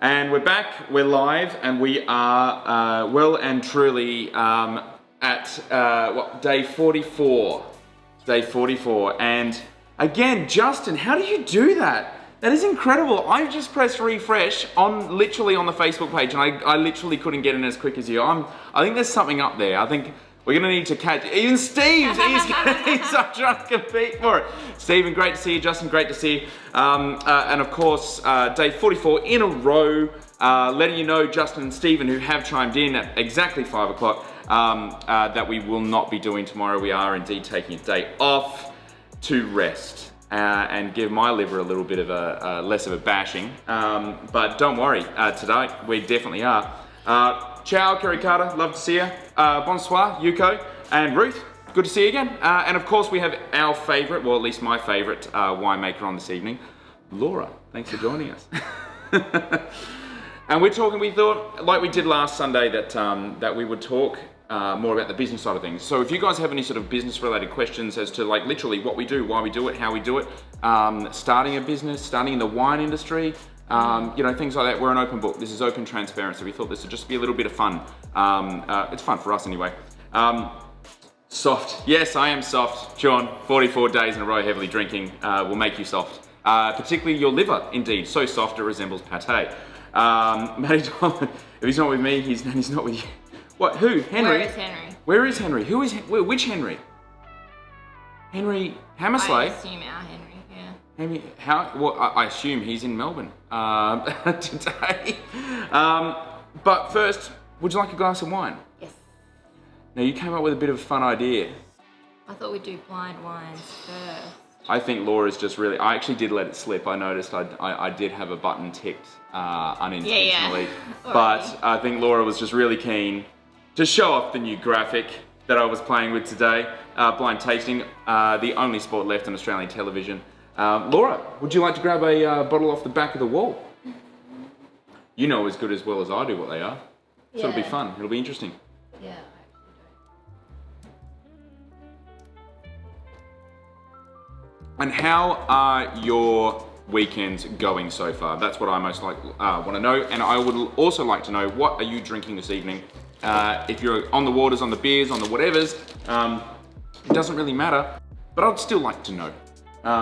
And we're back, we're live, and we are well and truly at day 44. Day 44. And again, Justin, how do you do that? That is incredible. I just pressed refresh literally on the Facebook page, and I literally couldn't get in as quick as you. I think there's something up there. I think we're going to need to catch, even Steve, he's trying to compete for it. Stephen, great to see you. Justin, great to see you. And of course, day 44 in a row, letting you know, Justin and Stephen, who have chimed in at exactly 5 o'clock, that we will not be doing tomorrow. We are indeed taking a day off to rest and give my liver a little bit of a less of a bashing. But don't worry, today we definitely are. Ciao, Karikata, love to see you. Bonsoir, Yuko, and Ruth, good to see you again. And of course we have our favourite, well at least my favourite winemaker on this evening, Laura. Thanks for joining us. And we thought, like we did last Sunday, that we would talk more about the business side of things. So if you guys have any sort of business related questions as to like literally what we do, why we do it, how we do it, starting a business, starting in the wine industry, things like that, we're an open book. This is open transparency. We thought this would just be a little bit of fun. It's fun for us anyway. Soft. Yes, I am soft. John, 44 days in a row heavily drinking will make you soft. Particularly your liver, indeed. So soft it resembles pate. Matty Dolan, if he's not with me, he's not with you. What? Who? Henry? Where is Henry? Where is Henry? Who is? Which Henry? Henry Hammersley? I assume our Henry, yeah. Henry, well, I assume he's in Melbourne today. But first, would you like a glass of wine? Yes. Now, you came up with a bit of a fun idea. I thought we'd do blind wines first. I think Laura's just really... I actually did let it slip. I noticed I did have a button ticked unintentionally. Yeah. But I think Laura was just really keen to show off the new graphic that I was playing with today. Blind tasting, the only sport left on Australian television. Laura, would you like to grab a bottle off the back of the wall? You know as good as well as I do what they are. So it'll be fun. It'll be interesting. Yeah. And how are your weekends going so far? That's what I most want to know. And I would also like to know, what are you drinking this evening? If you're on the waters, on the beers, on the whatevers, it doesn't really matter. But I'd still like to know.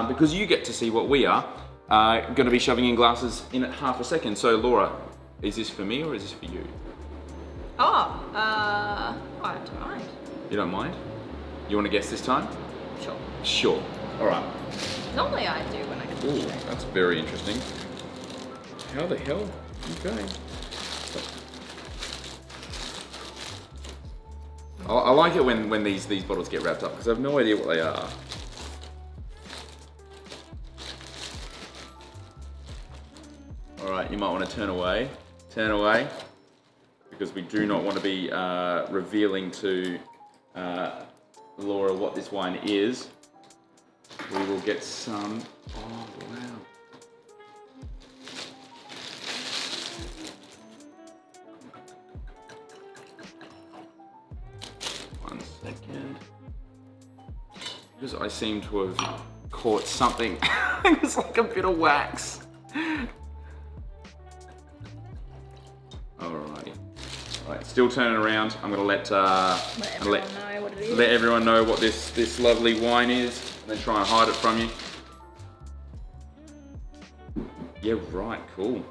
Because you get to see what we are going to be shoving in glasses in half a second. So Laura, is this for me or is this for you? I don't mind. You don't mind? You want to guess this time? Sure. Sure. All right. Normally I do when I come to Ooh, drink. that's very interesting. How the hell? Okay. I like it when these bottles get wrapped up because I have no idea what they are. All right, you might want to turn away. Turn away, because we do not want to be revealing to Laura what this wine is. We will get some. Oh wow! One second, because I seem to have caught something. It's like a bit of wax. Alrighty. Alright, still turning around. I'm gonna let everyone know what this lovely wine is, and then try and hide it from you. Yeah, right, cool.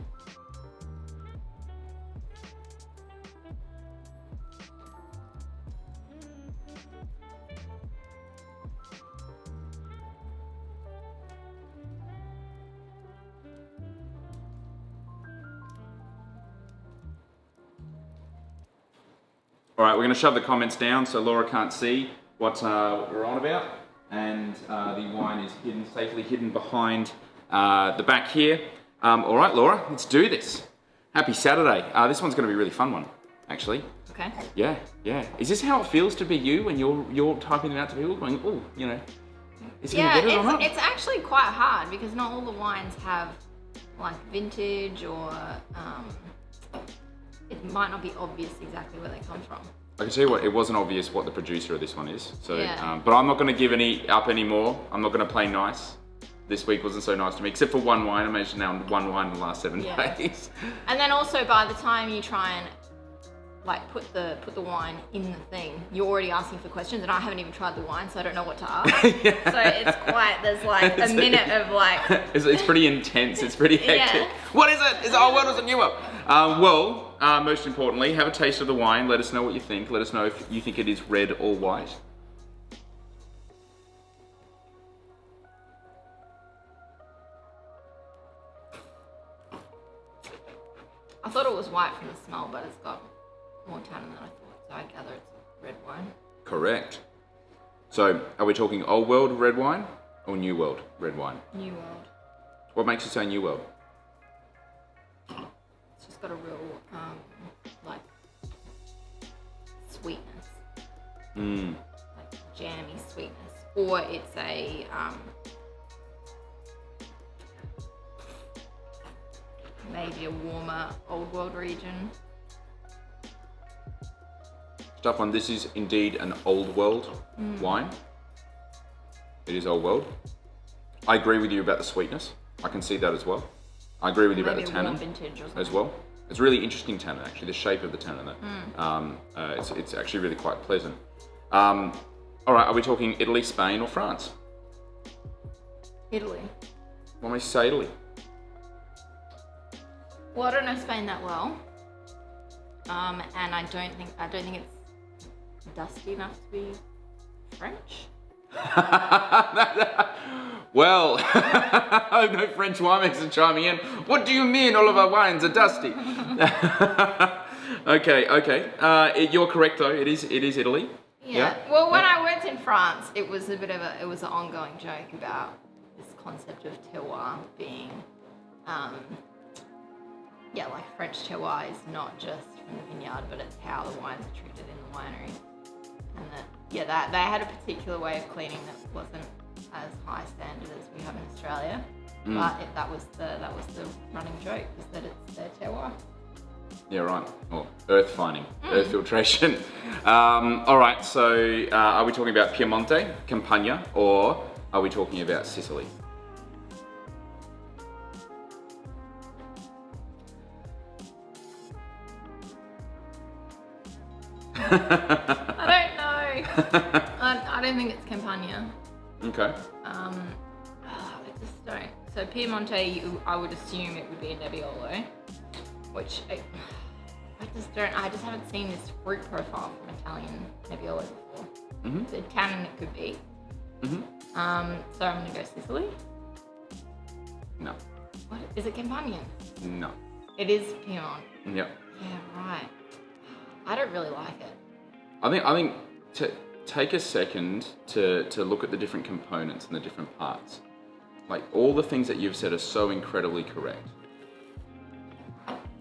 Alright, we're going to shove the comments down so Laura can't see what we're on about. And the wine is safely hidden behind the back here. Alright, Laura, let's do this. Happy Saturday. This one's going to be a really fun one, actually. Okay. Yeah. Is this how it feels to be you when you're typing it out to people, going, oh, is it going to get it or not? It's actually quite hard because not all the wines have like vintage or it might not be obvious exactly where they come from. I can tell you what, it wasn't obvious what the producer of this one is. So, yeah. But I'm not going to give up anymore. I'm not going to play nice. this week wasn't so nice to me, except for one wine. I managed to nail one wine in the last 7 Yeah. days. And then also by the time you try and like put the wine in the thing, you're already asking for questions, and I haven't even tried the wine, so I don't know what to ask. Yeah. So it's quite, there's like a minute of like... It's pretty intense, it's pretty hectic. Yeah. What is it? Is it old world or is it new world? Most importantly, have a taste of the wine. Let us know what you think. Let us know if you think it is red or white. I thought it was white from the smell, but it's got more tannin than I thought, so I gather it's red wine. Correct. So, are we talking old world red wine or new world red wine? New world. What makes you say new world? It's just got a real, like, sweetness. Like jammy sweetness. Or it's a, maybe a warmer old world region. Stuff on this is indeed an old world wine. It is old world. I agree with you about the sweetness. I can see that as well. I agree with you about the Maybe a tannin warm vintage or something. as well. It's really interesting tannin actually, the shape of the tannin there. It's actually really quite pleasant. All right, are we talking Italy, Spain or France? Italy. What makes you say Italy? Well, I don't know Spain that well. And I don't think it's dusty enough to be French. Well, I know French winemakers are chiming in. What do you mean all of our wines are dusty? Okay. You're correct though. It is Italy. Yeah. Well, when I worked in France, it was an ongoing joke about this concept of terroir being, like French terroir is not just from the vineyard, but it's how the wines are treated in the winery. And that they had a particular way of cleaning that wasn't as high standard as we have in Australia. But that was the running joke, is that it's their terroir. Yeah, right. Well, earth finding, earth filtration. All right, so are we talking about Piemonte, Campania, or are we talking about Sicily? I don't know. I don't think it's Campania. Okay. I just don't. So Piemonte, I would assume it would be a Nebbiolo, which I just haven't seen this fruit profile from Italian Nebbiolo before. The tannin it could be. So I'm gonna go Sicily. No. What is it? Campanian? No. It is Piedmont. Yep. Yeah, right. I don't really like it. I think to take a second to look at the different components and the different parts. Like all the things that you've said are so incredibly correct.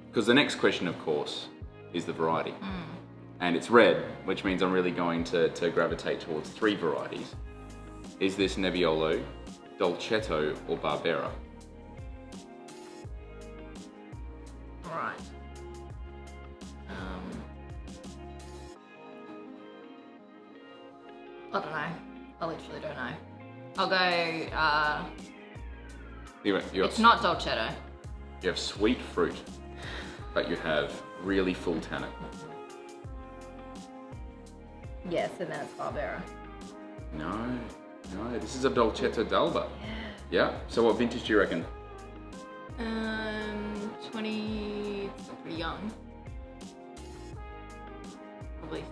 Because the next question, of course, is the variety. And it's red, which means I'm really going to gravitate towards 3 varieties. Is this Nebbiolo, Dolcetto, or Barbera? Right. I don't know. I literally don't know. I'll go, it's not Dolcetto. You have sweet fruit, but you have really full tannin. Yes, and then it's Barbera. No, this is a Dolcetto d'Alba. Yeah, so what vintage do you reckon? 20, it's still pretty young. Probably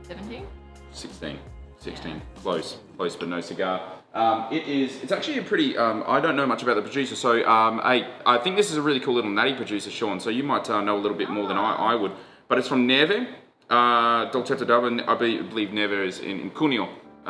17? 16, yeah. Close, but no cigar. It's actually a pretty, I don't know much about the producer, so I think this is a really cool little natty producer, Sean, so you might know a little bit more than I would. But it's from Neve, Dolcetto d'Alba. I believe Neve is in Cuneo,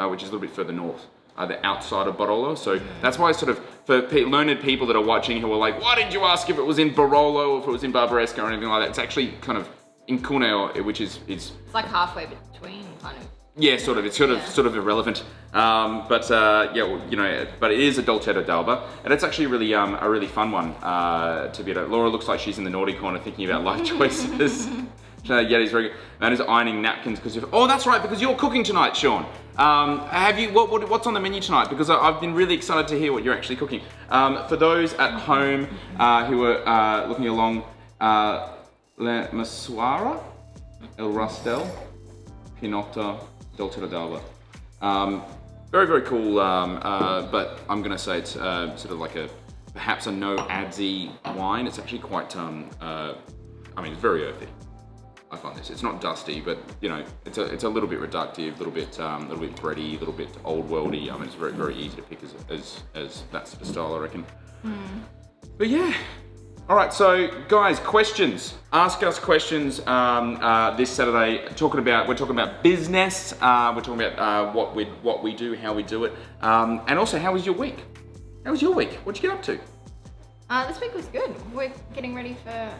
which is a little bit further north, the outside of Barolo. So that's why sort of, for learned people that are watching who are like, why didn't you ask if it was in Barolo or if it was in Barbaresca or anything like that? It's actually kind of in Cuneo, which is... It's like halfway between, kind of. Yeah, sort of. It's sort of irrelevant. But it is a Dolcetto d'Alba, and it's actually really a really fun one to be able to. Laura looks like she's in the naughty corner thinking about life choices. Yeah, he's very good. Man is ironing napkins because oh, that's right, because you're cooking tonight, Sean. Have you what's on the menu tonight? Because I've been really excited to hear what you're actually cooking. For those at home who are looking along, La Masuara, El Rastel, Pinota, Dolce d'Alba. Very, very cool, but I'm gonna say it's sort of like perhaps a no adsy wine. It's actually quite, I mean, it's very earthy. I find this. It's not dusty, but you know, it's a little bit reductive, a little bit bready, a little bit old worldy. I mean, it's very, very easy to pick as that sort of style, I reckon. But yeah. All right, so guys, questions. Ask us questions this Saturday. We're talking about business. We're talking about what we do, how we do it, and also how was your week? How was your week? What'd you get up to? This week was good. We're getting ready for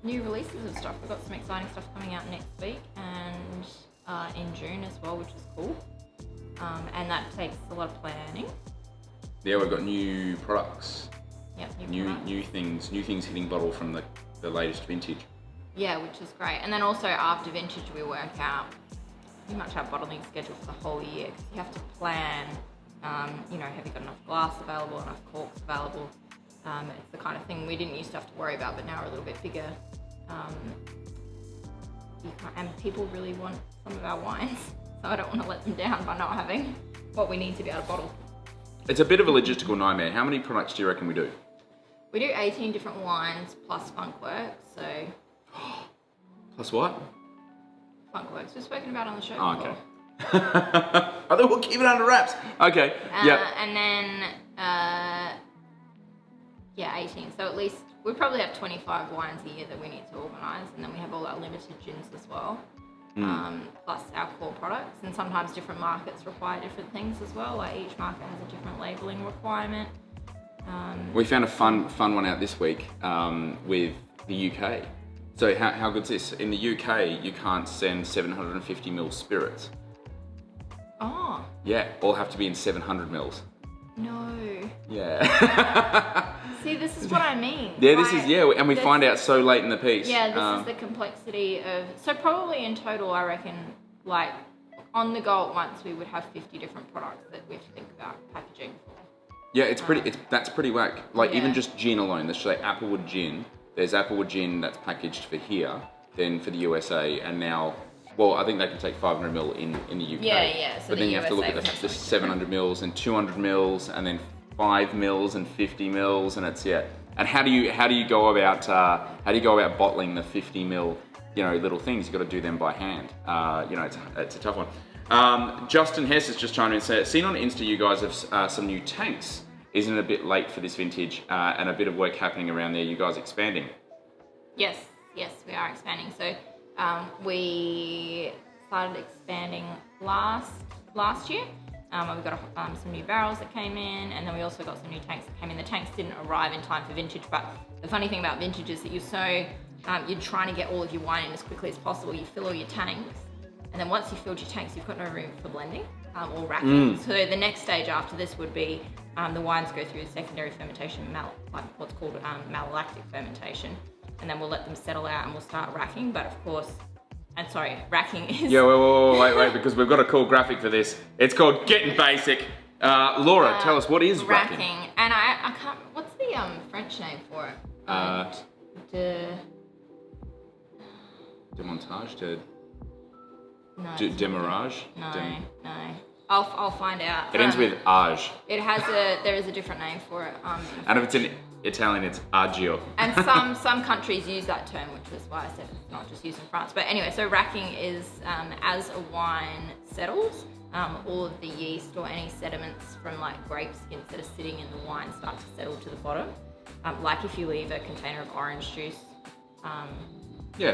new releases of stuff. We've got some exciting stuff coming out next week and in June as well, which is cool. And that takes a lot of planning. Yeah, we've got new products. Yep, new things hitting bottle from the latest vintage. Yeah, which is great. And then also after vintage, we work out pretty much our bottling schedule for the whole year, because you have to plan. You know, have you got enough glass available, enough corks available? It's the kind of thing we didn't used to have to worry about, but now we're a little bit bigger. And people really want some of our wines, so I don't want to let them down by not having what we need to be able to bottle. It's a bit of a logistical nightmare. How many products do you reckon we do? We do 18 different wines plus Funkworks, so... Plus what? Funkworks, we've spoken about on the show Oh, before. okay. I thought we'll keep it under wraps. Okay, yeah. And then, yeah, 18. So at least, we probably have 25 wines a year that we need to organise, and then we have all our limited gins as well. Plus our core products, and sometimes different markets require different things as well. Like each market has a different labelling requirement. We found a fun one out this week with the UK. So how good's this? In the UK, you can't send 750ml spirits. Oh. Yeah, all have to be in 700ml. No. Yeah. See, this is what I mean. Yeah, and we find out so late in the piece. Yeah, this is the complexity of, so probably in total, I reckon, like, on the go at once, we would have 50 different products that we have to think about packaging for. Yeah, that's pretty whack. Like, even just gin alone, let's say Applewood gin, there's Applewood gin that's packaged for here, then for the USA, and now, well, I think they can take 500ml in the UK. Yeah, so but then you have to look at the 700ml and 200ml, and then 5ml and 50ml, and it's, yeah. And how do you go about bottling the 50ml, you know, little things? You got to do them by hand. You know, it's a tough one. Justin Hess has just chimed in and said, seen on Insta you guys have some new tanks. Isn't it a bit late for this vintage and a bit of work happening around there? You guys expanding? Yes, we are expanding. So we started expanding last year. We got some new barrels that came in, and then we also got some new tanks that came in. The tanks didn't arrive in time for vintage, but the funny thing about vintage is that you're trying to get all of your wine in as quickly as possible. You fill all your tanks, and then once you've filled your tanks, you've got no room for blending or racking. So the next stage after this would be the wines go through secondary fermentation, what's called malolactic fermentation, and then we'll let them settle out and we'll start racking. But of course, racking is... Yeah, wait, because we've got a cool graphic for this. It's called Getting Basic. Laura, tell us, what is racking? And I can't... What's the French name for it? Demontage? No. Demarrage? No. I'll find out. It ends with age. There is a different name for it. And if it's in Italian, it's agio. And some countries use that term, which is why I said it's not just used in France. But anyway, so racking is as a wine settles, all of the yeast or any sediments from like grape skins that are sitting in the wine start to settle to the bottom. Like if you leave a container of orange juice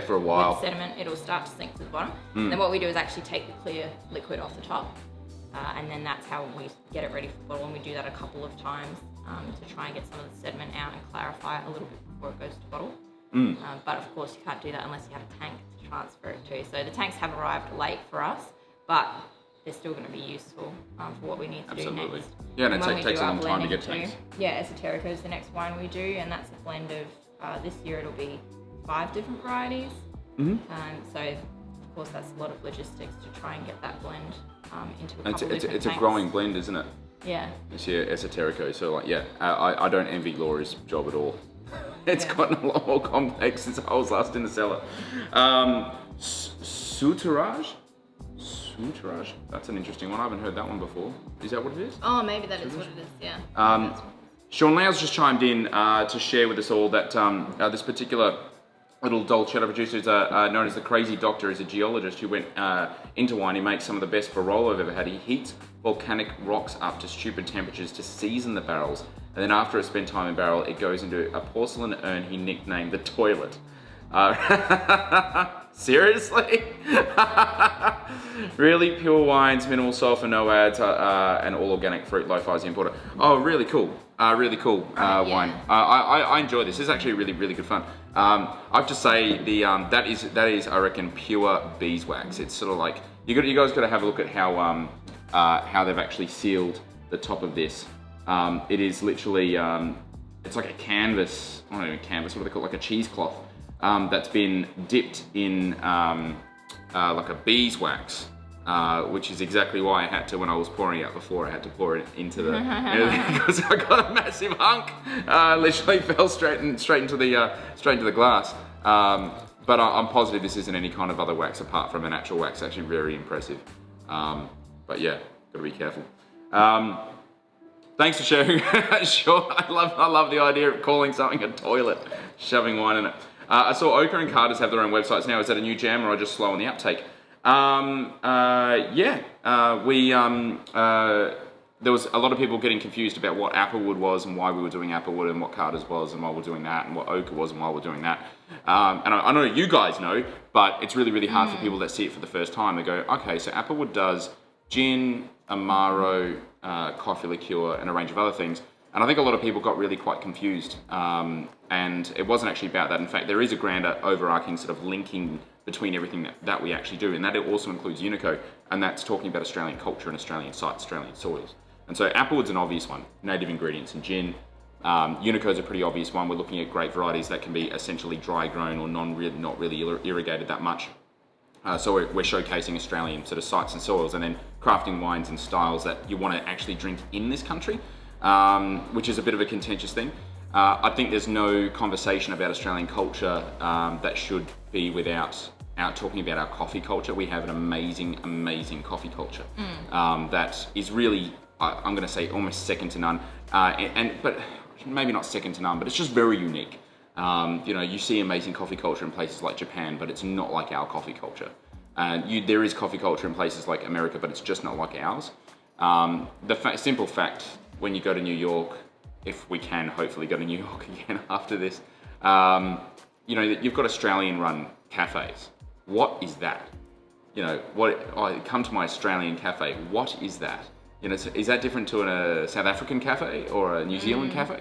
for a while, with sediment, it'll start to sink to the bottom. And then what we do is actually take the clear liquid off the top. And then that's how we get it ready for bottle, and we do that a couple of times to try and get some of the sediment out and clarify it a little bit before it goes to bottle. But of course you can't do that unless you have a tank to transfer it to. So the tanks have arrived late for us, but they're still going to be useful for what we need to do next. Yeah, and it takes a long time to get tanks. Yeah, Esoterico is the next wine we do, and that's a blend of, this year it'll be 5 different varieties. So, of course, that's a lot of logistics to try and get that blend into a couple It's different a tanks. growing blend, isn't it? Yeah. It's esoterico. So like, yeah, I don't envy Laura's job at all. It's gotten a lot more complex since I was last in the cellar. Souterrage? Souterrage? That's an interesting one. I haven't heard that one before. Is that what it is? Oh, maybe that is what it is, yeah. Sean Lau's just chimed in to share with us all that this particular little dolcetto producer is known as the Crazy Doctor. Is a geologist who went into wine. He makes some of the best Barolo I've ever had. He heats volcanic rocks up to stupid temperatures to season the barrels. And then after it's spent time in barrel, it goes into a porcelain urn he nicknamed the toilet. Seriously? Really pure wines, minimal sulfur, no ads, and all organic fruit, low fizzy importer. Oh, really cool. Really cool wine. I enjoy this. This is actually really, really good fun. I have to say that is I reckon pure beeswax. It's sort of like you guys got to have a look at how they've actually sealed the top of this. It is literally it's like a canvas. I don't know, canvas. What do they call it? Like a cheesecloth that's been dipped in like a beeswax. Which is exactly why I had to, when I was pouring it out before, I had to pour it into the, because I got a massive hunk, literally fell straight into the glass. But I'm positive this isn't any kind of other wax apart from a natural wax. Actually, very impressive. But yeah, gotta be careful. Thanks for sharing. Sure, I love the idea of calling something a toilet, shoving wine in it. I saw Ochre and Carter's have their own websites now. Is that a new jam or are I just slow on the uptake? There was a lot of people getting confused about what Applewood was and why we were doing Applewood and what Carter's was and why we're doing that and what Ochre was and why we're doing that. And I know you guys know, but it's really, really hard for people that see it for the first time. They go, okay, so Applewood does gin, Amaro, coffee liqueur, and a range of other things. And I think a lot of people got really quite confused. And it wasn't actually about that. In fact, there is a grander overarching sort of linking between everything that we actually do, and that it also includes Unico, and that's talking about Australian culture and Australian sites, Australian soils. And so Applewood's an obvious one, native ingredients and gin. Unico's a pretty obvious one. We're looking at grape varieties that can be essentially dry grown or not really irrigated that much. So we're showcasing Australian sort of sites and soils, and then crafting wines and styles that you want to actually drink in this country, which is a bit of a contentious thing. I think there's no conversation about Australian culture that should be without talking about our coffee culture. We have an amazing, amazing coffee culture that is really, I'm going to say, almost second to none. But maybe not second to none, but it's just very unique. You see amazing coffee culture in places like Japan, but it's not like our coffee culture. There is coffee culture in places like America, but it's just not like ours. Simple fact, when you go to New York, if we can hopefully go to New York again after this, you've got Australian-run cafes. What is that? Come to my Australian cafe. What is that? Is that different to a South African cafe or a New Zealand cafe?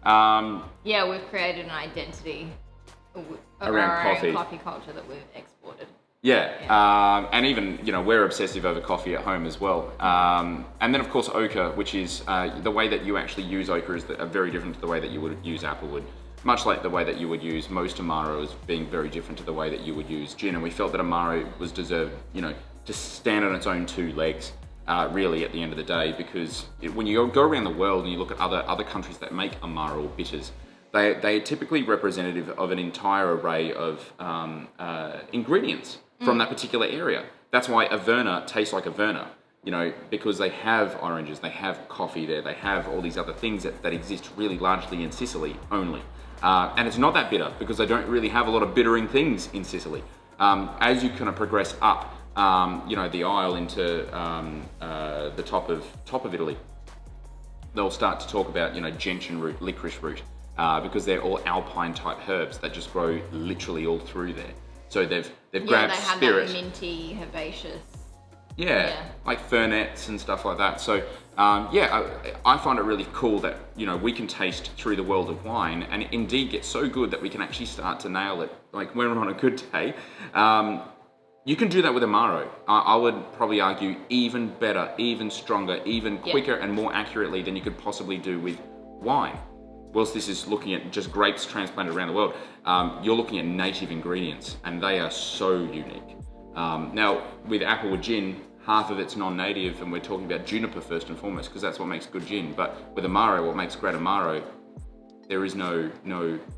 Yeah, we've created an identity around our coffee. Own coffee culture that we've exported. Yeah. And even, we're obsessive over coffee at home as well. And then of course ochre, which is the way that you actually use ochre is very different to the way that you would use Applewood. Much like the way that you would use most Amaro is being very different to the way that you would use gin. And we felt that Amaro was deserved, to stand on its own two legs, really at the end of the day, because when you go around the world and you look at other countries that make Amaro or bitters, they are typically representative of an entire array of ingredients from that particular area. That's why Averna tastes like Averna, because they have oranges, they have coffee there, they have all these other things that exist really largely in Sicily only. And it's not that bitter because they don't really have a lot of bittering things in Sicily. As you kind of progress up, the aisle into the top of Italy, they'll start to talk about, gentian root, licorice root, because they're all alpine type herbs that just grow literally all through there. So they've grabbed they have spirit. that minty, herbaceous. Yeah, like fernets and stuff like that. So I find it really cool that we can taste through the world of wine and indeed get so good that we can actually start to nail it. Like when we're on a good day, you can do that with Amaro. I would probably argue even better, even stronger, even quicker and more accurately than you could possibly do with wine. whilst this is looking at just grapes transplanted around the world, you're looking at native ingredients, and they are so unique. Now, with Applewood Gin, half of it's non-native, and we're talking about juniper first and foremost, because that's what makes good gin. But with Amaro, what makes great Amaro, there is no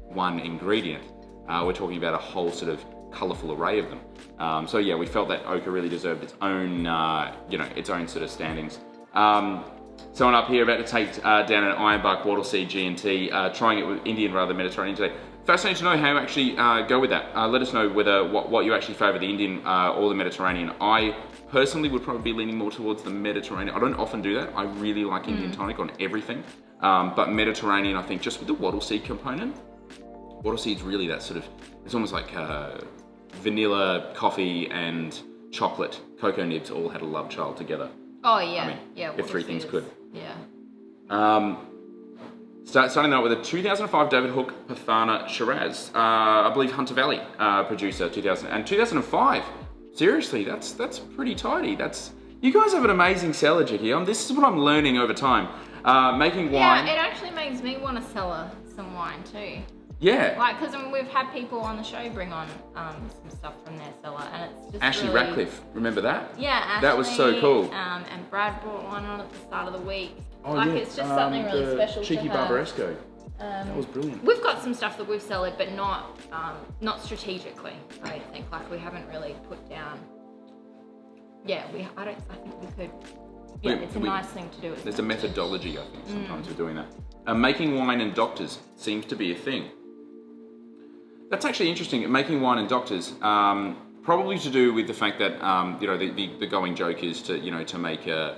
one ingredient. We're talking about a whole sort of colourful array of them. So yeah, we felt that Oka really deserved its own, its own sort of standings. Someone up here about to take down an Ironbark Wattlesea G&T, trying it with Indian rather than Mediterranean today. Fascinating to know how you actually go with that. Let us know whether what you actually favour, the Indian or the Mediterranean. I personally would probably be leaning more towards the Mediterranean. I don't often do that. I really like Indian tonic on everything. But Mediterranean, I think, just with the Wattlesea component. Wattlesea is really that sort of, it's almost like vanilla, coffee, and chocolate. Cocoa nibs all had a love child together. Oh yeah, I mean, yeah. if three things could. Yeah. Starting out with a 2005 David Hook Pathana Shiraz. I believe Hunter Valley producer, 2005. Seriously, that's pretty tidy. You guys have an amazing cellar, Jackie. This is what I'm learning over time. Making wine. Yeah, it actually makes me want to sell some wine too. Yeah. Like, because we've had people on the show bring on some stuff from their cellar, and it's just Ashley really... Ratcliffe, remember that? Yeah, Ashley. That was so cool. And Brad brought one on at the start of the week. Oh, like, yeah. it's just something really special Cheeky to have. Barbaresco. That was brilliant. We've got some stuff that we've sold, but not strategically. I don't think. Like, we haven't really put down. Yeah, I think we could. Yeah, it's a nice thing to do. There's a methodology, I think, sometimes of doing that. Making wine and doctors seems to be a thing. That's actually interesting. Making wine and doctors, probably to do with the fact that the going joke is to make a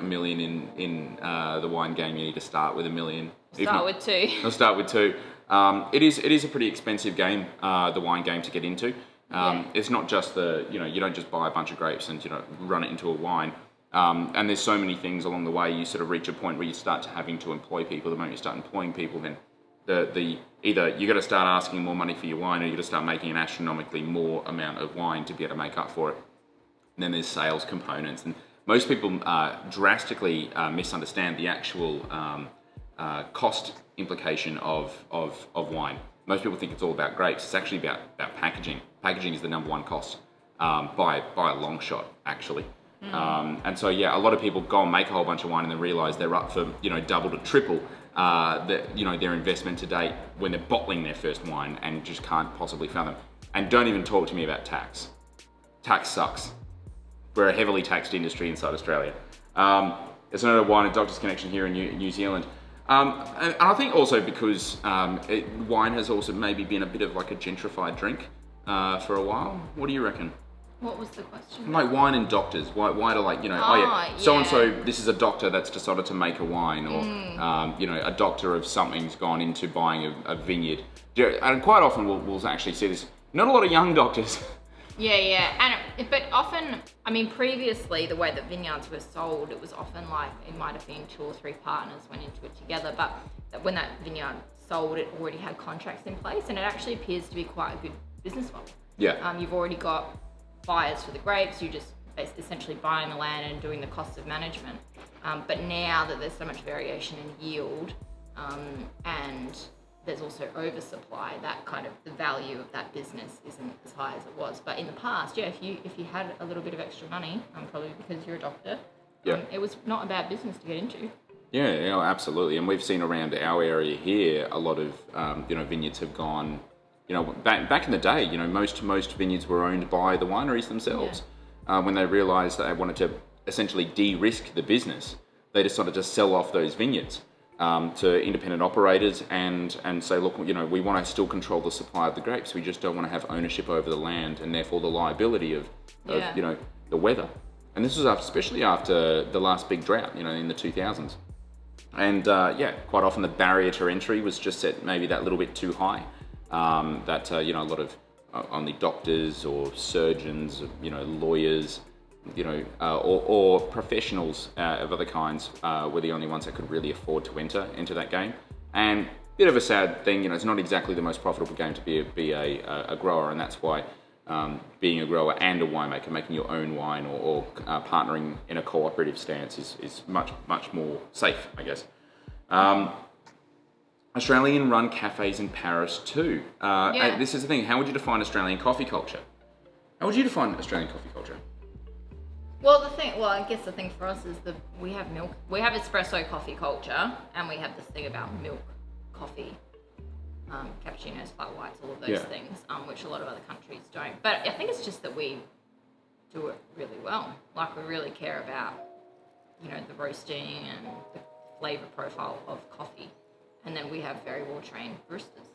million in the wine game, you need to start with $1 million. Start with two. I'll start with two. It is a pretty expensive game, the wine game, to get into. It's not just you don't just buy a bunch of grapes and run it into a wine. And there's so many things along the way. You sort of reach a point where you start having to employ people. The moment you start employing people, then either you got to start asking more money for your wine, or you got to start making an astronomically more amount of wine to be able to make up for it. And then there's sales components, and most people drastically misunderstand the actual cost implication of wine. Most people think it's all about grapes. It's actually about packaging. Packaging is the number one cost by a long shot, actually. And so yeah, a lot of people go and make a whole bunch of wine and then realise they're up for double to triple their investment to date when they're bottling their first wine and just can't possibly fathom. And don't even talk to me about tax. Tax sucks. We're a heavily taxed industry inside Australia. There's another wine and doctors connection here in New Zealand. And I think also because wine has also maybe been a bit of like a gentrified drink for a while. What do you reckon? What was the question? Like wine and doctors. Why do so-and-so, this is a doctor that's decided to make a wine, or, a doctor of something's gone into buying a vineyard. And quite often we'll actually see this. Not a lot of young doctors. Yeah. But often, I mean, previously, the way that vineyards were sold, it was often like, it might have been 2 or 3 partners went into it together, but when that vineyard sold, it already had contracts in place, and it actually appears to be quite a good business model. Yeah. You've already got buyers for the grapes, you just essentially buying the land and doing the cost of management. But now that there's so much variation in yield, and there's also oversupply, that kind of the value of that business isn't as high as it was. But in the past, if you had a little bit of extra money, probably because you're a doctor, it was not a bad business to get into. Yeah, absolutely. And we've seen around our area here a lot of vineyards have gone. Back in the day, most vineyards were owned by the wineries themselves. Yeah. When they realised that they wanted to essentially de-risk the business, they decided to sell off those vineyards to independent operators and say, look, we want to still control the supply of the grapes. We just don't want to have ownership over the land and therefore the liability of the weather. And this was especially after the last big drought, in the 2000s. And quite often the barrier to entry was just set maybe that little bit too high. That a lot of only doctors or surgeons, lawyers, or professionals of other kinds were the only ones that could really afford to enter into that game. And bit of a sad thing, it's not exactly the most profitable game to be a grower, and that's why being a grower and a winemaker, making your own wine or partnering in a cooperative stance is much more safe, I guess. Australian-run cafes in Paris too. Yeah. This is the thing. How would you define Australian coffee culture? How would you define Australian coffee culture? Well, I guess the thing for us is that we have espresso coffee culture, and we have this thing about milk coffee, cappuccinos, flat whites, all of those things, which a lot of other countries don't. But I think it's just that we do it really well. Like, we really care about, the roasting and the flavor profile of coffee, and then we have very well trained baristas.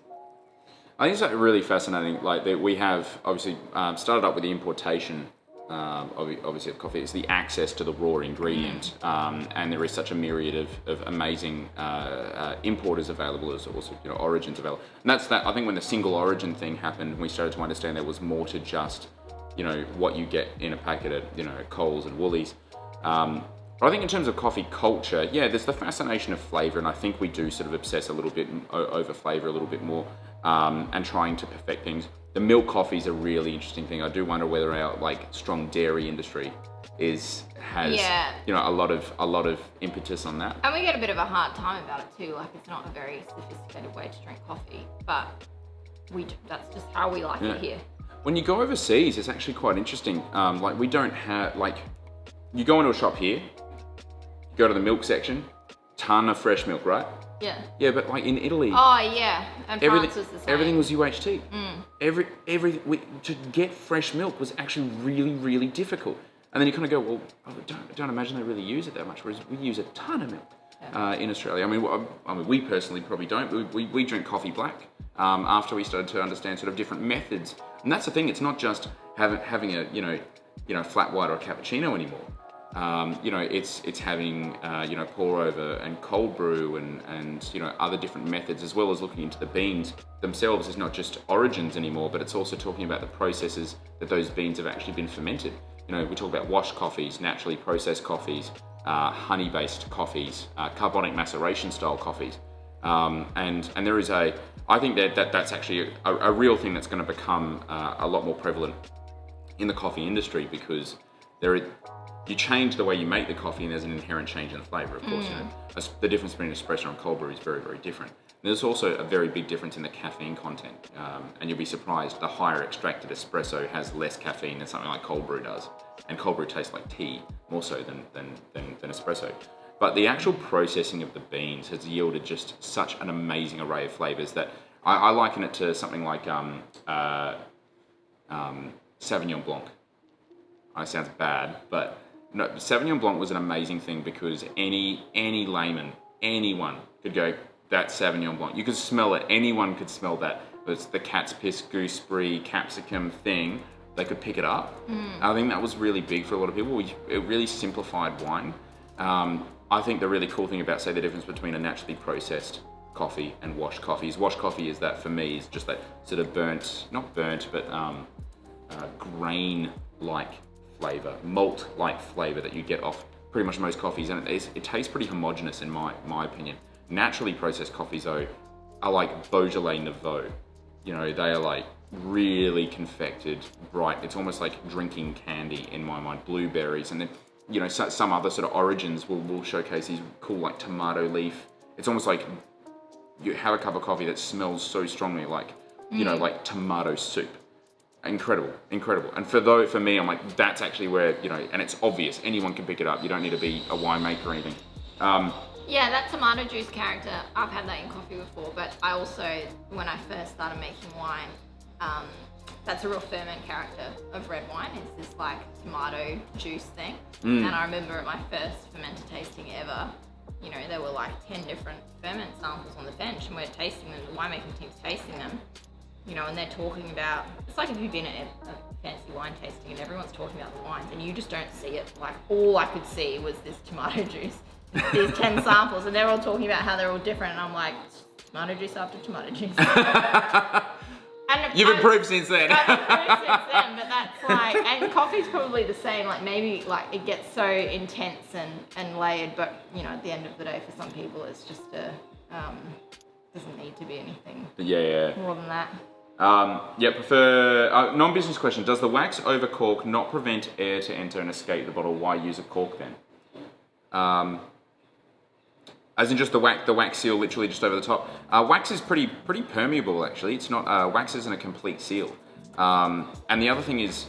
I think it's like really fascinating. Like, that we have obviously started up with the importation. Obviously of coffee, it's the access to the raw ingredient, and there is such a myriad of amazing importers available, as also origins available. And that's that. I think when the single origin thing happened, we started to understand there was more to just what you get in a packet at Coles and Woolies. But I think in terms of coffee culture, there's the fascination of flavour, and I think we do sort of obsess a little bit over flavour a little bit more, and trying to perfect things. The milk coffee is a really interesting thing. I do wonder whether our strong dairy industry has a lot of impetus on that. And we get a bit of a hard time about it too. Like, it's not a very sophisticated way to drink coffee, but that's just how we like it here. When you go overseas, it's actually quite interesting. We don't have you go into a shop here, you go to the milk section, ton of fresh milk, right? Yeah. Yeah, but in Italy. Oh yeah, and France was the same. Everything was UHT. To get fresh milk was actually really, really difficult. And then you kind of go, well, I don't imagine they really use it that much, whereas we use a ton of milk in Australia. I mean, we personally probably don't. We drink coffee black after we started to understand sort of different methods. And that's the thing. It's not just having a flat white or a cappuccino anymore. It's having pour over and cold brew and other different methods, as well as looking into the beans themselves. It's not just origins anymore, but it's also talking about the processes that those beans have actually been fermented. We talk about washed coffees, naturally processed coffees, honey-based coffees, carbonic maceration style coffees, and there is I think that's actually a real thing that's going to become a lot more prevalent in the coffee industry, because you change the way you make the coffee, and there's an inherent change in the flavour, of course. The difference between espresso and cold brew is very, very different. And there's also a very big difference in the caffeine content, and you'll be surprised, the higher extracted espresso has less caffeine than something like cold brew does, and cold brew tastes like tea more so than espresso. But the actual processing of the beans has yielded just such an amazing array of flavours that I liken it to something like Sauvignon Blanc. It sounds bad, but no, Sauvignon Blanc was an amazing thing because any layman, anyone could go, that's Sauvignon Blanc. You could smell it. Anyone could smell that. It's the cat's piss, gooseberry, capsicum thing. They could pick it up. I think that was really big for a lot of people. It really simplified wine. I think the really cool thing about, say, the difference between a naturally processed coffee and washed coffee is that, for me, is just that sort of not burnt, but grain-like flavour, malt-like flavour that you get off pretty much most coffees, and it tastes pretty homogenous in my opinion. Naturally processed coffees, though, are like Beaujolais Nouveau. They are like really confected, bright. It's almost like drinking candy in my mind. Blueberries, and then some other sort of origins will showcase these cool like tomato leaf. It's almost like you have a cup of coffee that smells so strongly like like tomato soup. Incredible. And for me, I'm like, that's actually where, and it's obvious. Anyone can pick it up. You don't need to be a winemaker or anything. Yeah, that tomato juice character, I've had that in coffee before, but I also, when I first started making wine, that's a real ferment character of red wine. It's this like tomato juice thing. And I remember at my first fermented tasting ever, there were like 10 different ferment samples on the bench, and we're tasting them, the winemaking team's tasting them. And they're talking about, it's like if you've been at a fancy wine tasting and everyone's talking about the wines and you just don't see it. Like, all I could see was this tomato juice, these 10 samples, and they're all talking about how they're all different, and I'm like, tomato juice after tomato juice. You've improved since then. I've improved since then, but that's like, and coffee's probably the same, like maybe like it gets so intense and layered, but at the end of the day, for some people it's just doesn't need to be anything more than that. Prefer non-business question. Does the wax over cork not prevent air to enter and escape the bottle? Why use a cork then? As in just the wax seal, literally just over the top. Wax is pretty permeable actually. It's not wax isn't a complete seal. And the other thing is,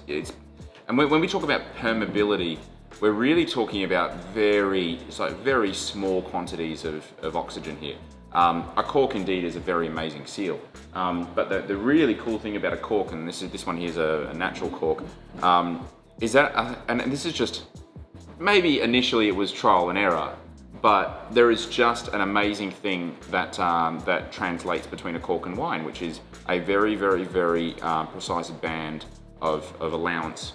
and when we talk about permeability, we're really talking about very small quantities of oxygen here. A cork indeed is a very amazing seal, but the really cool thing about a cork, and this one here is a natural cork, is that, and this is just, maybe initially it was trial and error, but there is just an amazing thing that that translates between a cork and wine, which is a very precise band of allowance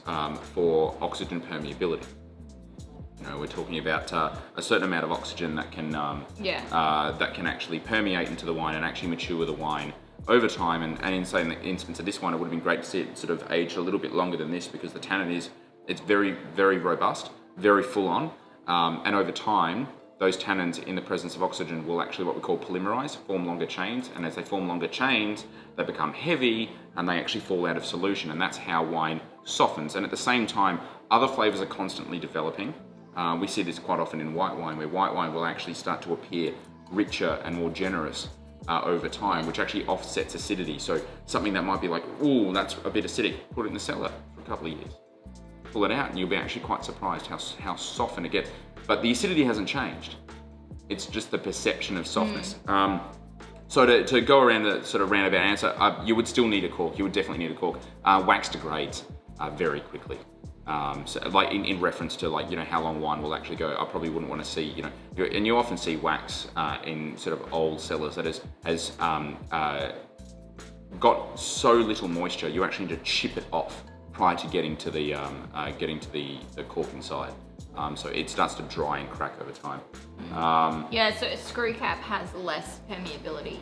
for oxygen permeability. You know, we're talking about a certain amount of oxygen that can actually permeate into the wine and actually mature the wine over time. And in say in the instance of this one, it would have been great to see it sort of aged a little bit longer than this, because the tannin it's very robust, very full on, and over time those tannins in the presence of oxygen will actually what we call polymerize, form longer chains, and as they form longer chains, they become heavy and they actually fall out of solution, and that's how wine softens. And at the same time, other flavors are constantly developing. We see this quite often in white wine, where white wine will actually start to appear richer and more generous over time, which actually offsets acidity. So something that might be like, ooh, that's a bit acidic, put it in the cellar for a couple of years. Pull it out and you'll be actually quite surprised how softened it gets. But the acidity hasn't changed. It's just the perception of softness. So to go around the sort of roundabout answer, you would still need a cork. You would definitely need a cork. Wax degrades very quickly. So like in reference to like, you know, how long wine will actually go, I probably wouldn't want to see, you know, and you often see wax in sort of old cellars that has got so little moisture, you actually need to chip it off prior to getting to the cork inside. So it starts to dry and crack over time. Yeah, so a screw cap has less permeability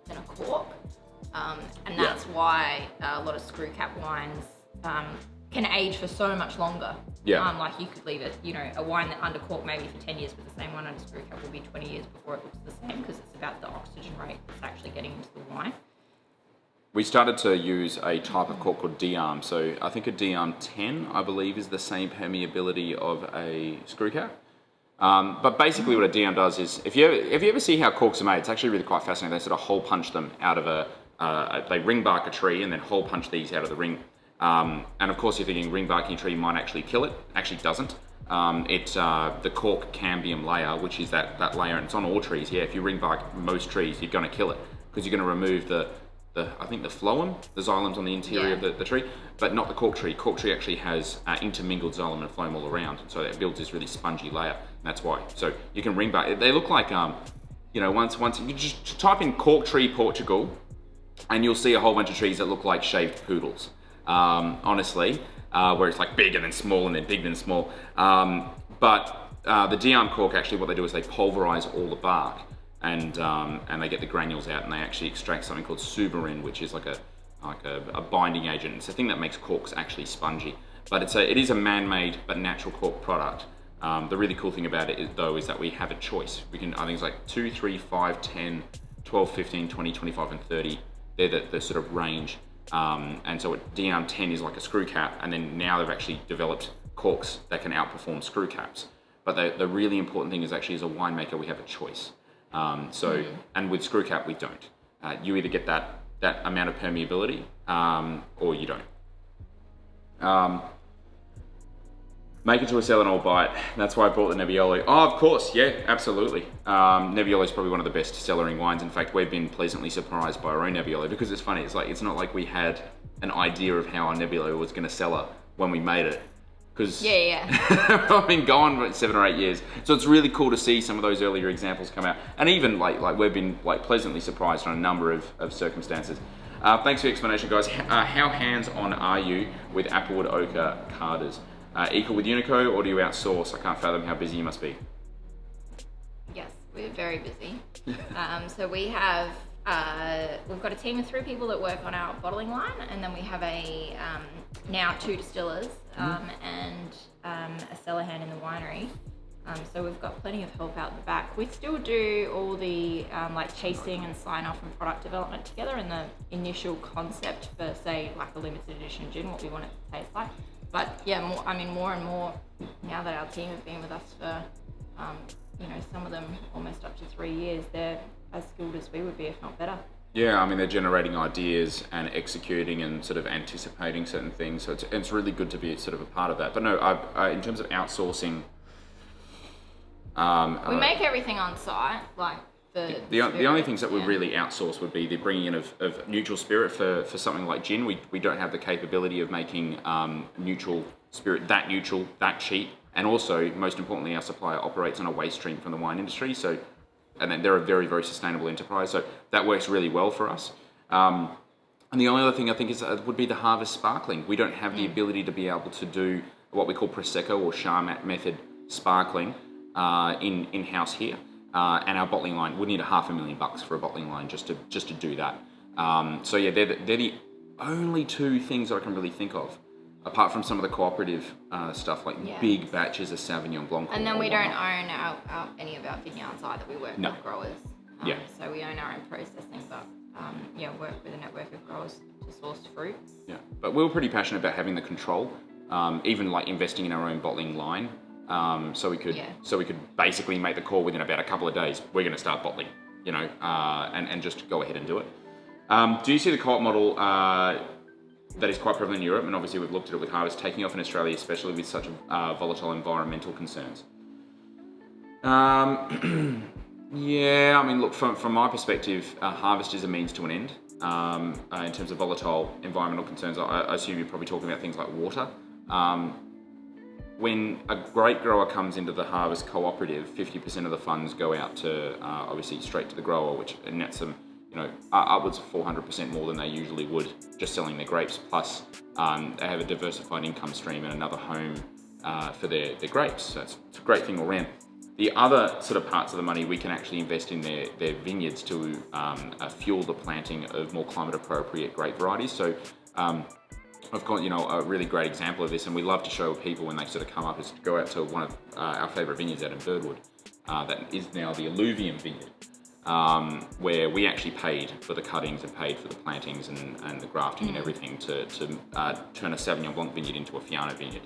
than a cork, and that's why a lot of screw cap wines can age for so much longer. Yeah. Like you could leave it, you know, a wine that under cork maybe for 10 years, but the same one under screw cap will be 20 years before it looks the same, because it's about the oxygen rate that's actually getting into the wine. We started to use a type of cork called D-arm. So I think a D-arm 10, I believe, is the same permeability of a screw cap. But basically what a D-arm does is, if you ever see how corks are made, it's actually really quite fascinating. They sort of hole punch them out of they ring bark a tree and then hole punch these out of the ring. And of course you're thinking ring barking a tree might actually kill it. Actually doesn't. It's the cork cambium layer, which is that layer, and it's on all trees. Yeah, if you ring bark most trees, you're going to kill it, because you're going to remove I think the phloem, the xylems on the interior of the tree, but not the cork tree. Cork tree actually has intermingled xylem and phloem all around, so it builds this really spongy layer, and that's why. So you can ring bark. They look like, you know, once you just type in cork tree Portugal, and you'll see a whole bunch of trees that look like shaved poodles, honestly, where it's like big and then small and then big and then small. But the D-arm cork, actually what they do is they pulverize all the bark, and they get the granules out, and they actually extract something called suberin, which is like a binding agent. It's a thing that makes corks actually spongy. But it is a man-made but natural cork product. The really cool thing about it though is that we have a choice. We can, I think it's like 2, 3, 5, 10, 12, 15, 20, 25, and 30. They're the sort of range. And so D-arm 10 is like a screw cap, and then now they've actually developed corks that can outperform screw caps. But the really important thing is actually, as a winemaker, we have a choice. And with screw cap, we don't. You either get that amount of permeability, or you don't. Make it to a cellar and all buy it. That's why I bought the Nebbiolo. Oh, of course, yeah, absolutely. Nebbiolo is probably one of the best cellaring wines. In fact, we've been pleasantly surprised by our own Nebbiolo, because it's funny. It's not like we had an idea of how our Nebbiolo was going to cellar when we made it. Because I've been going for 7 or 8 years, so it's really cool to see some of those earlier examples come out, and even like we've been like pleasantly surprised on a number of circumstances. Thanks for the explanation, guys. How hands-on are you with Applewood Ochre carders? Equal with Unico, or do you outsource? I can't fathom how busy you must be. Yes, we're very busy. So we have we've got a team of 3 people that work on our bottling line, and then we have now 2 distillers and a cellar hand in the winery. So we've got plenty of help out the back. We still do all the like tasting and sign off and product development together, and the initial concept for, say, like a limited edition gin, what we want it to taste like. But yeah, more and more now that our team have been with us for you know, some of them almost up to 3 years, they're as skilled as we would be, if not better. Yeah, I mean, they're generating ideas and executing and sort of anticipating certain things. So it's really good to be sort of a part of that. But no, in terms of outsourcing, we make everything on site, like the only things that would really outsource would be the bringing in of neutral spirit for something like gin. We don't have the capability of making neutral spirit that cheap. And also, most importantly, our supplier operates on a waste stream from the wine industry. So, and then they're a very, very sustainable enterprise. So that works really well for us. And the only other thing I think is would be the harvest sparkling. We don't have the ability to be able to do what we call Prosecco or Charmat method sparkling in-house here. And our bottling line would need $500,000 for a bottling line just to do that. So yeah, they're the only two things that I can really think of, apart from some of the cooperative stuff like big batches of Sauvignon Blanc. And then we don't own any of our vineyards either. We work with growers. So we own our own processing, but work with a network of growers to source fruit. Yeah, but we were pretty passionate about having the control, even like investing in our own bottling line. So we could basically make the call within about a couple of days. We're going to start bottling, and just go ahead and do it. Do you see the co-op model that is quite prevalent in Europe, and obviously we've looked at it with harvest taking off in Australia, especially with such volatile environmental concerns? Yeah, I mean, look, from my perspective, harvest is a means to an end. In terms of volatile environmental concerns, I assume you're probably talking about things like water. When a grape grower comes into the harvest cooperative, 50% of the funds go out to, obviously, straight to the grower, which nets them, upwards of 400% more than they usually would just selling their grapes. Plus, they have a diversified income stream and another home for their grapes. So it's a great thing all around. The other sort of parts of the money we can actually invest in their vineyards to fuel the planting of more climate appropriate grape varieties. So I've got, a really great example of this, and we love to show people when they sort of come up, is to go out to one of our favourite vineyards out in Birdwood, that is now the Alluvium Vineyard, where we actually paid for the cuttings and paid for the plantings and the grafting and everything to turn a Sauvignon Blanc vineyard into a Fiano vineyard,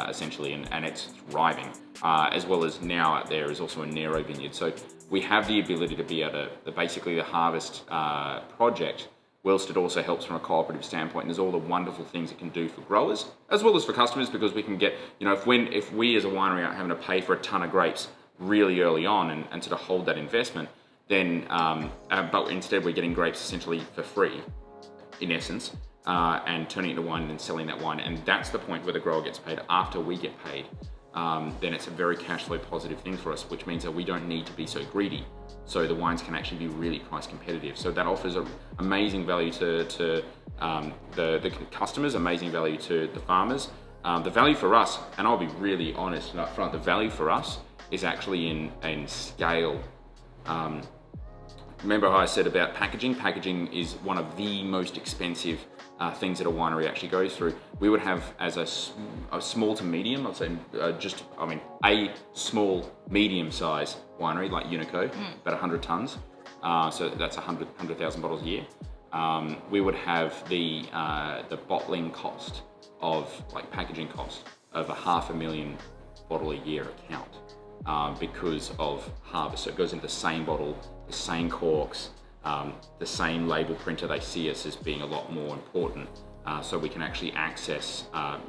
essentially, and it's thriving, as well as now out there is also a Nero vineyard. So we have the ability to be at basically the harvest project, whilst it also helps from a cooperative standpoint. And there's all the wonderful things it can do for growers, as well as for customers, because we can get, if we as a winery are having to pay for a ton of grapes really early on and sort of hold that investment, then, but instead we're getting grapes essentially for free, in essence, and turning it into wine and then selling that wine. And that's the point where the grower gets paid after we get paid. Then it's a very cash flow positive thing for us, which means that we don't need to be so greedy. So the wines can actually be really price competitive. So that offers amazing value to the customers, amazing value to the farmers. The value for us, and I'll be really honest and upfront, the value for us is actually in scale. Remember how I said about packaging? Packaging is one of the most expensive things that a winery actually goes through. We would have, as a small to medium, I'd say a small medium size winery like Unico, about 100 tons. So that's 100,000 bottles a year. We would have the bottling cost of packaging cost of $500,000 bottle a year account because of harvest. So it goes into the same bottle, the same corks, the same label printer. They see us as being a lot more important. So we can actually access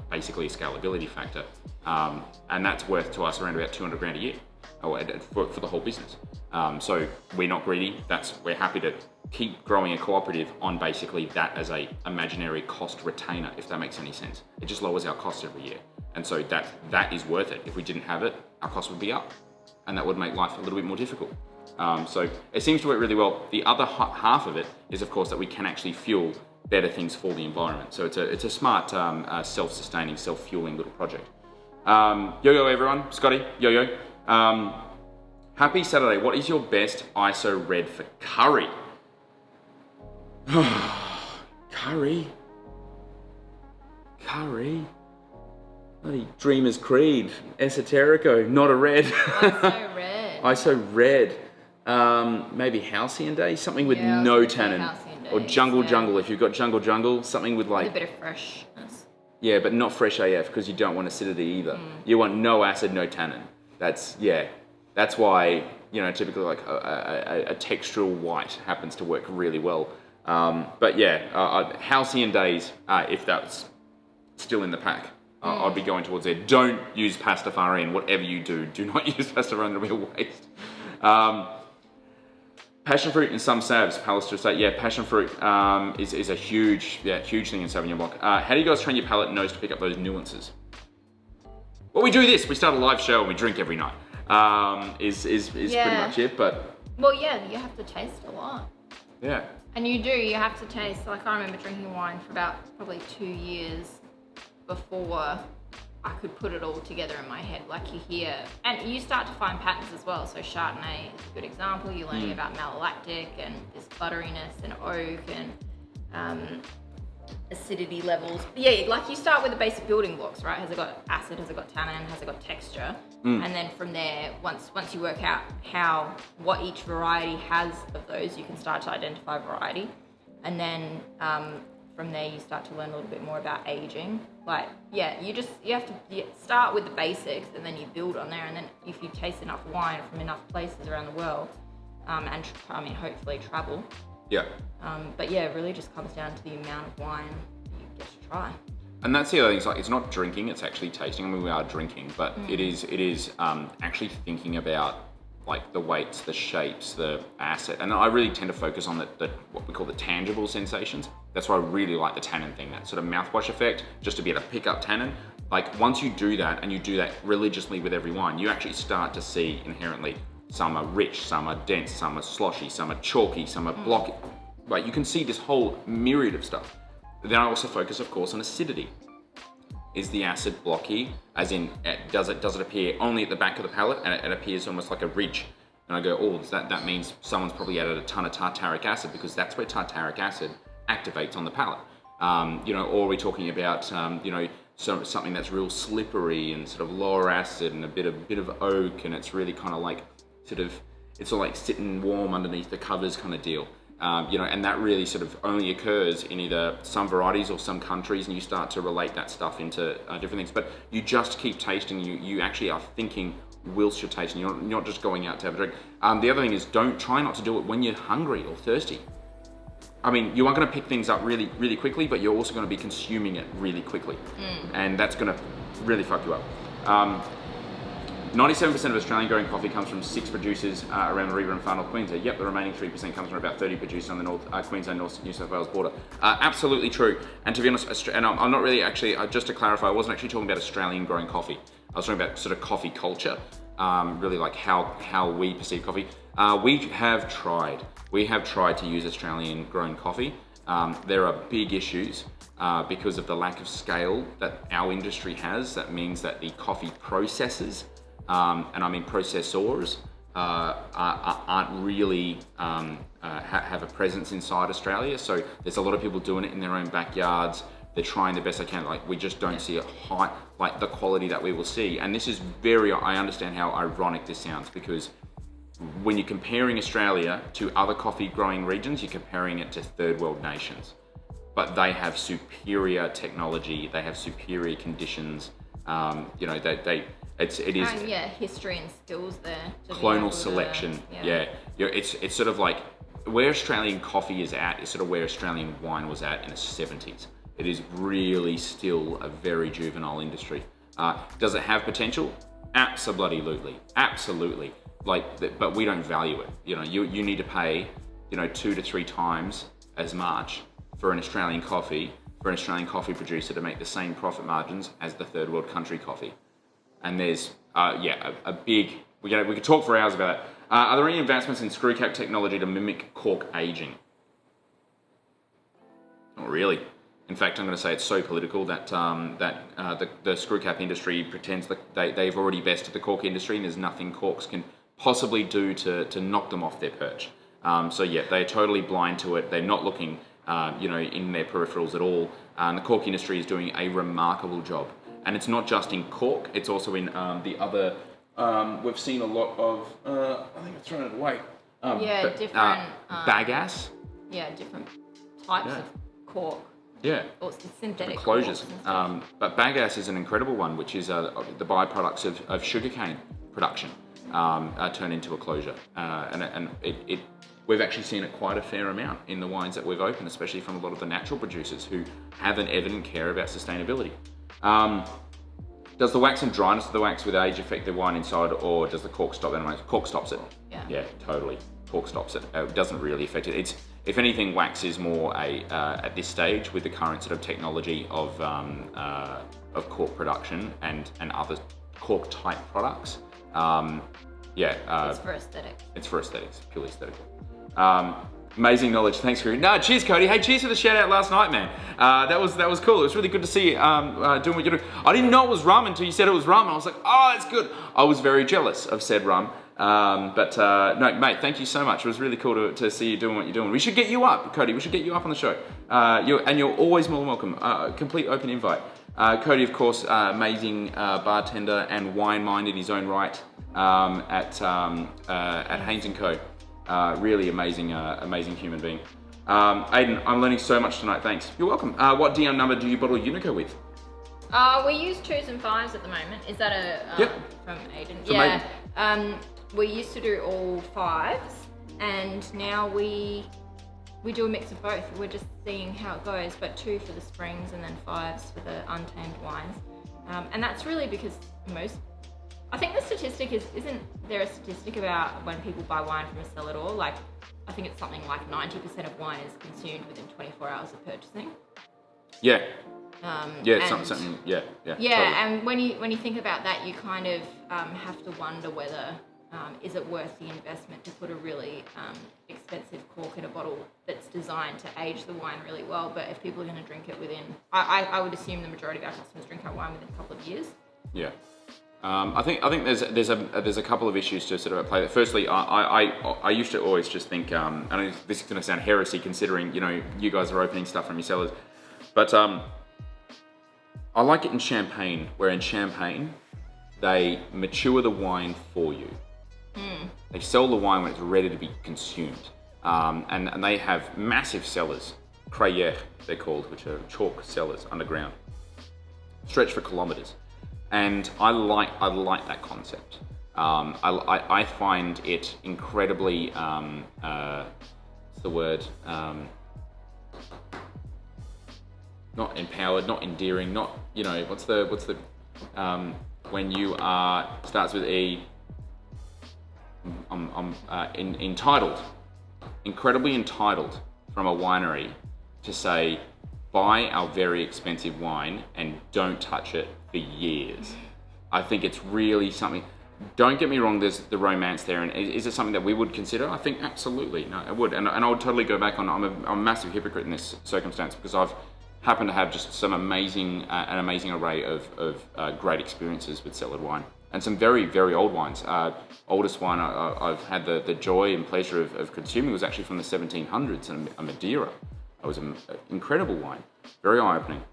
basically a scalability factor. And that's worth to us around about 200 grand a year for the whole business. So we're not greedy. We're happy to keep growing a cooperative on basically that as a imaginary cost retainer, if that makes any sense. It just lowers our costs every year. And so that is worth it. If we didn't have it, our costs would be up. And that would make life a little bit more difficult. So it seems to work really well. The other half of it is, of course, that we can actually fuel better things for the environment. So it's a smart, self-sustaining, self-fueling little project. Yo-yo, everyone. Scotty, yo-yo. Happy Saturday. What is your best ISO red for curry? Curry? Bloody Dreamer's Creed. Esoterico, not a red. ISO red. ISO red. Maybe Halcyon Day, something with no tannin. Or Jungle, if you've got Jungle, something with a bit of freshness. Yeah, but not fresh AF, because you don't want acidity either. You want no acid, no tannin. That's That's why, typically like a textural white happens to work really well. But yeah, halcyon days, if that's still in the pack, I'd be going towards there. Don't use pastafarian. Whatever you do not use pastafarian. It'll be a waste. Passion fruit in some Savs, Palace just say, passion fruit is a huge thing in Sauvignon Blanc. How do you guys train your palate and nose to pick up those nuances? Well, we do this. We start a live show and we drink every night. Is pretty much it, but... Well, yeah, you have to taste a lot. Yeah. And you have to taste, like I remember drinking wine for about probably 2 years before I could put it all together in my head. Like you hear, and you start to find patterns as well. So Chardonnay is a good example. You're learning about malolactic and this butteriness and oak and acidity levels. But yeah, like you start with the basic building blocks, right? Has it got acid? Has it got tannin? Has it got texture? And then from there, once you work out what each variety has of those, you can start to identify variety. And then from there, you start to learn a little bit more about aging. Like, yeah, you have to start with the basics and then you build on there. And then if you taste enough wine from enough places around the world, hopefully travel. Yeah. But yeah, it really just comes down to the amount of wine you get to try. And that's the other thing. It's like, it's not drinking, it's actually tasting. I mean, we are drinking, but it is actually thinking about like the weights, the shapes, the acid. And I really tend to focus on the what we call the tangible sensations. That's why I really like the tannin thing, that sort of mouthwash effect, just to be able to pick up tannin. Like once you do that, and you do that religiously with every wine, you actually start to see inherently some are rich, some are dense, some are sloshy, some are chalky, some are blocky. Like you can see this whole myriad of stuff. But then I also focus, of course, on acidity. Is the acid blocky? As in, does it appear only at the back of the palate and it appears almost like a ridge? And I go, oh, that means someone's probably added a ton of tartaric acid, because that's where tartaric acid activates on the palate. Or are we talking about, something that's real slippery and sort of lower acid and a bit of oak, and it's really kind of like it's all like sitting warm underneath the covers kind of deal. And that really sort of only occurs in either some varieties or some countries, and you start to relate that stuff into different things. But you just keep tasting. You actually are thinking whilst you're tasting. You're not just going out to have a drink. The other thing is, try not to do it when you're hungry or thirsty. I mean, you are going to pick things up really, really quickly, but you're also going to be consuming it really quickly, and that's going to really fuck you up. 97% of Australian growing coffee comes from 6 producers around the River and Far North Queensland. Yep, the remaining 3% comes from about 30 producers on the North Queensland, North New South Wales border. Absolutely true. And to be honest, and I'm not really actually, just to clarify, I wasn't actually talking about Australian growing coffee. I was talking about sort of coffee culture, really like how we perceive coffee. We have tried to use Australian grown coffee. There are big issues because of the lack of scale that our industry has. That means that the coffee processors, and I mean processors, aren't really have a presence inside Australia. So there's a lot of people doing it in their own backyards. They're trying the best they can. Like, we just don't see like the quality that we will see. And this is I understand how ironic this sounds, because when you're comparing Australia to other coffee growing regions, you're comparing it to third world nations. But they have superior technology, they have superior conditions. It is history and skills there. Clonal selection, it's sort of like where Australian coffee is at is sort of where Australian wine was at in the 70s. It is really still a very juvenile industry. Does it have potential? Absolutely. But we don't value it. You need to pay 2 to 3 times as much for an Australian coffee producer to make the same profit margins as the third world country coffee. And there's a big, we could talk for hours about it. Are there any advancements in screw cap technology to mimic cork aging? Not really. In fact, I'm going to say it's so political that the screw cap industry pretends that they've already bested the cork industry, and there's nothing corks can possibly do to knock them off their perch. They're totally blind to it. They're not looking in their peripherals at all. The cork industry is doing a remarkable job. And it's not just in cork, it's also in the other, we've seen a lot of, I think I've thrown it away. Different... bagasse. Yeah, different types of cork. Yeah. Or synthetic closures. But bagasse is an incredible one, which is the byproducts of sugarcane production. turn into a closure. We've actually seen it quite a fair amount in the wines that we've opened, especially from a lot of the natural producers who have an evident care about sustainability. Does the wax and dryness of the wax with age affect the wine inside, or does the cork stop it? Cork stops it. Yeah, totally. Cork stops it. It doesn't really affect it. It's, if anything, wax is more at this stage with the current sort of technology of cork production and other cork type products. It's for aesthetics. It's for aesthetics, purely aesthetical. Amazing knowledge. Thanks, Cody. No, cheers, Cody. Hey, cheers for the shout out last night, man. That was cool. It was really good to see you doing what you're doing. I didn't know it was rum until you said it was rum, and I was like, oh, it's good. I was very jealous of said rum. No, mate, thank you so much. It was really cool to see you doing what you're doing. We should get you up, Cody. We should get you up on the show. You're always more than welcome. Complete open invite. Cody, of course, amazing bartender and wine mind in his own right at Haynes & Co. Really amazing human being. Aiden, I'm learning so much tonight, thanks. You're welcome. What DM number do you bottle Unico with? We use 2s and 5s at the moment. Is that Yep. from Aiden? From Aiden. We used to do all 5s, and now we do a mix of both. We're just seeing how it goes, but 2 for the springs and then 5s for the untamed wines. And that's really because I think the statistic isn't there a statistic about when people buy wine from a cellar? Like, I think it's something like 90% of wine is consumed within 24 hours of purchasing. Yeah. Yeah, and something. Yeah. Yeah, Totally. and when you think about that, you kind of have to wonder whether is it worth the investment to put a really expensive cork in a bottle that's designed to age the wine really well. But if people are going to drink it within, I would assume the majority of our customers drink our wine within a couple of years. Yeah. I think there's a couple of issues to sort of play there. Firstly, I used to always just think, and this is going to sound heresy considering you guys are opening stuff from your cellars, but I like it in Champagne, where in Champagne they mature the wine for you. They sell the wine when it's ready to be consumed, and they have massive cellars, crayères they're called, which are chalk cellars underground, stretch for kilometres. And I like that concept. I find it incredibly, what's the word? Not empowered, not endearing, not, what's the when you are, starts with E, entitled, incredibly entitled from a winery to say, buy our very expensive wine and don't touch it for years. I think it's really something. Don't get me wrong, there's the romance there, and is it something that we would consider? I think absolutely, no, I would, and I would totally go back on. I'm a massive hypocrite in this circumstance because I've happened to have just some amazing, an amazing array of great experiences with cellared wine, and some very, very old wines. Oldest wine I've had the joy and pleasure of consuming was actually from the 1700s, and a Madeira. It was an incredible wine, very eye-opening.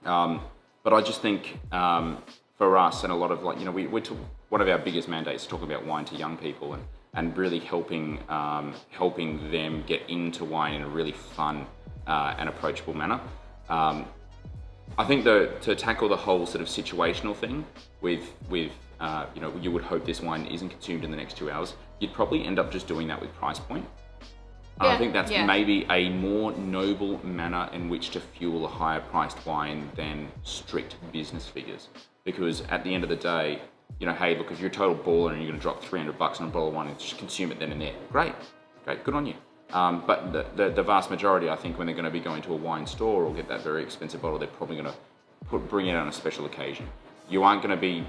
But I just think for us and a lot of one of our biggest mandates is talking about wine to young people and really helping them get into wine in a really fun and approachable manner. I think to tackle the whole sort of situational thing with you would hope this wine isn't consumed in the next 2 hours, you'd probably end up just doing that with price point. I think that's maybe a more noble manner in which to fuel a higher priced wine than strict business figures. Because at the end of the day, hey, look, if you're a total baller and you're going to drop $300 on a bottle of wine and just consume it then and there, great, good on you. But the vast majority, I think, when they're going to be going to a wine store or get that very expensive bottle, they're probably going to bring it on a special occasion. You aren't going to be,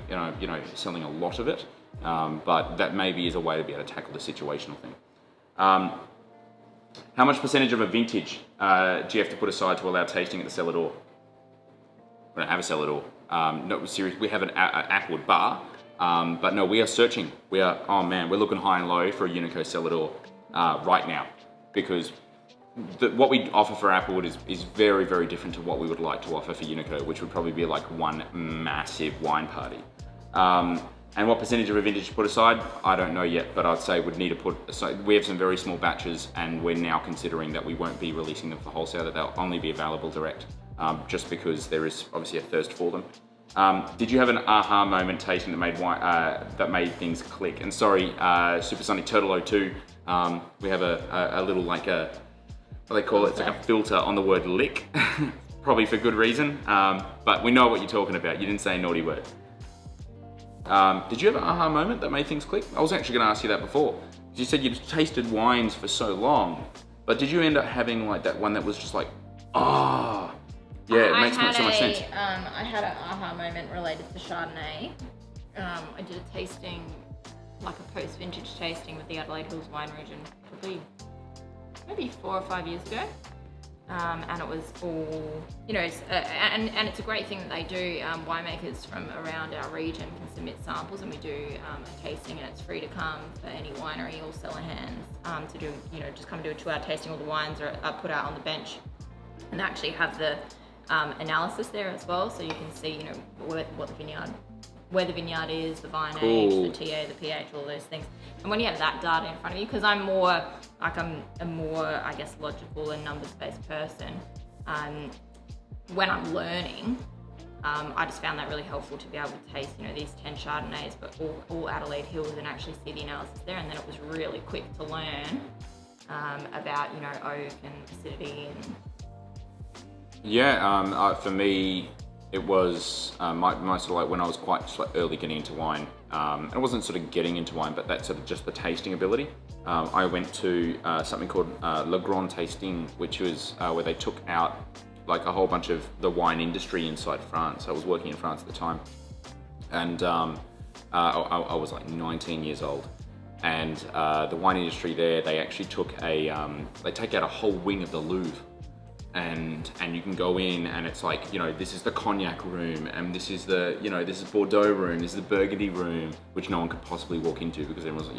selling a lot of it, but that maybe is a way to be able to tackle the situational thing. How much percentage of a vintage do you have to put aside to allow tasting at the cellar door? We don't have a cellar door. No, seriously, we have an Applewood bar, but no, we are searching. We're looking high and low for a Unico cellar door right now, because what we offer for Applewood is very, very different to what we would like to offer for Unico, which would probably be like one massive wine party. And what percentage of a vintage to put aside, I don't know yet, but I'd say we'd need to put aside. We have some very small batches, and we're now considering that we won't be releasing them for wholesale, that they'll only be available direct, just because there is obviously a thirst for them. Did you have an aha moment tasting that made things click? And sorry, Supersonic Turtle 02, we have a little like a, what do they call it? It's like a filter on the word lick, probably for good reason. But we know what you're talking about. You didn't say a naughty word. Did you have an aha moment that made things click? I was actually going to ask you that before. You said you'd tasted wines for so long, but did you end up having like that one that was just like, ah? Yeah, it makes so much sense. I had an aha moment related to Chardonnay. I did a tasting, like a post-vintage tasting with the Adelaide Hills wine region, probably maybe 4 or 5 years ago. And it was all, and it's a great thing that they do. Winemakers from around our region can submit samples, and we do a tasting, and it's free to come for any winery or cellar hands to do, just come and do a 2-hour tasting. All the wines are put out on the bench, and they actually have the analysis there as well, so you can see, where the vineyard is, the vine age, the TA, the pH, all those things. And when you have that data in front of you, because I'm a more, I guess, logical and numbers-based person, when I'm learning, I just found that really helpful to be able to taste, these 10 Chardonnays, but all Adelaide Hills, and actually see the analysis there. And then it was really quick to learn about, oak and acidity and... Yeah, for me, it was my sort of like when I was quite early getting into wine. It wasn't sort of getting into wine, but that's sort of just the tasting ability. I went to something called Le Grand Tasting, which was where they took out like a whole bunch of the wine industry inside France. I was working in France at the time, and I was like 19 years old. And the wine industry there, they actually took they take out a whole wing of the Louvre. And you can go in, and it's like, this is the cognac room, and this is the, this is Bordeaux room, this is the Burgundy room, which no one could possibly walk into because everyone's,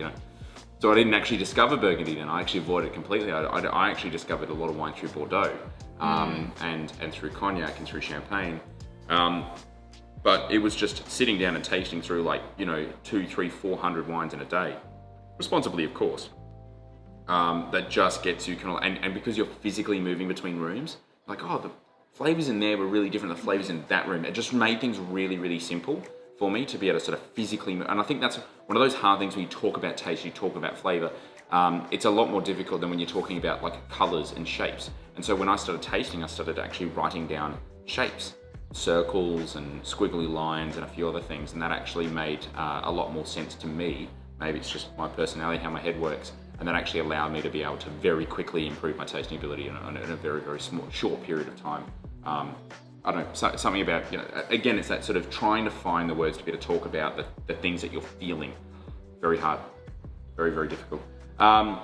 So I didn't actually discover Burgundy then. I actually avoided it completely. I actually discovered a lot of wine through Bordeaux, and through cognac and through champagne. But it was just sitting down and tasting through like, 200, 300, 400 wines in a day, responsibly, of course. That just gets you kind of, and because you're physically moving between rooms, like, the flavors in there were really different than the flavors in that room. It just made things really, really simple for me to be able to sort of physically move. And I think that's one of those hard things when you talk about taste, you talk about flavor. It's a lot more difficult than when you're talking about like colors and shapes. And so when I started tasting, I started actually writing down shapes, circles and squiggly lines and a few other things. And that actually made a lot more sense to me. Maybe it's just my personality, how my head works. And that actually allowed me to be able to very quickly improve my tasting ability in a very, very short period of time. I don't know, something about, again, it's that sort of trying to find the words to be able to talk about the things that you're feeling. Very hard, very, very difficult. I've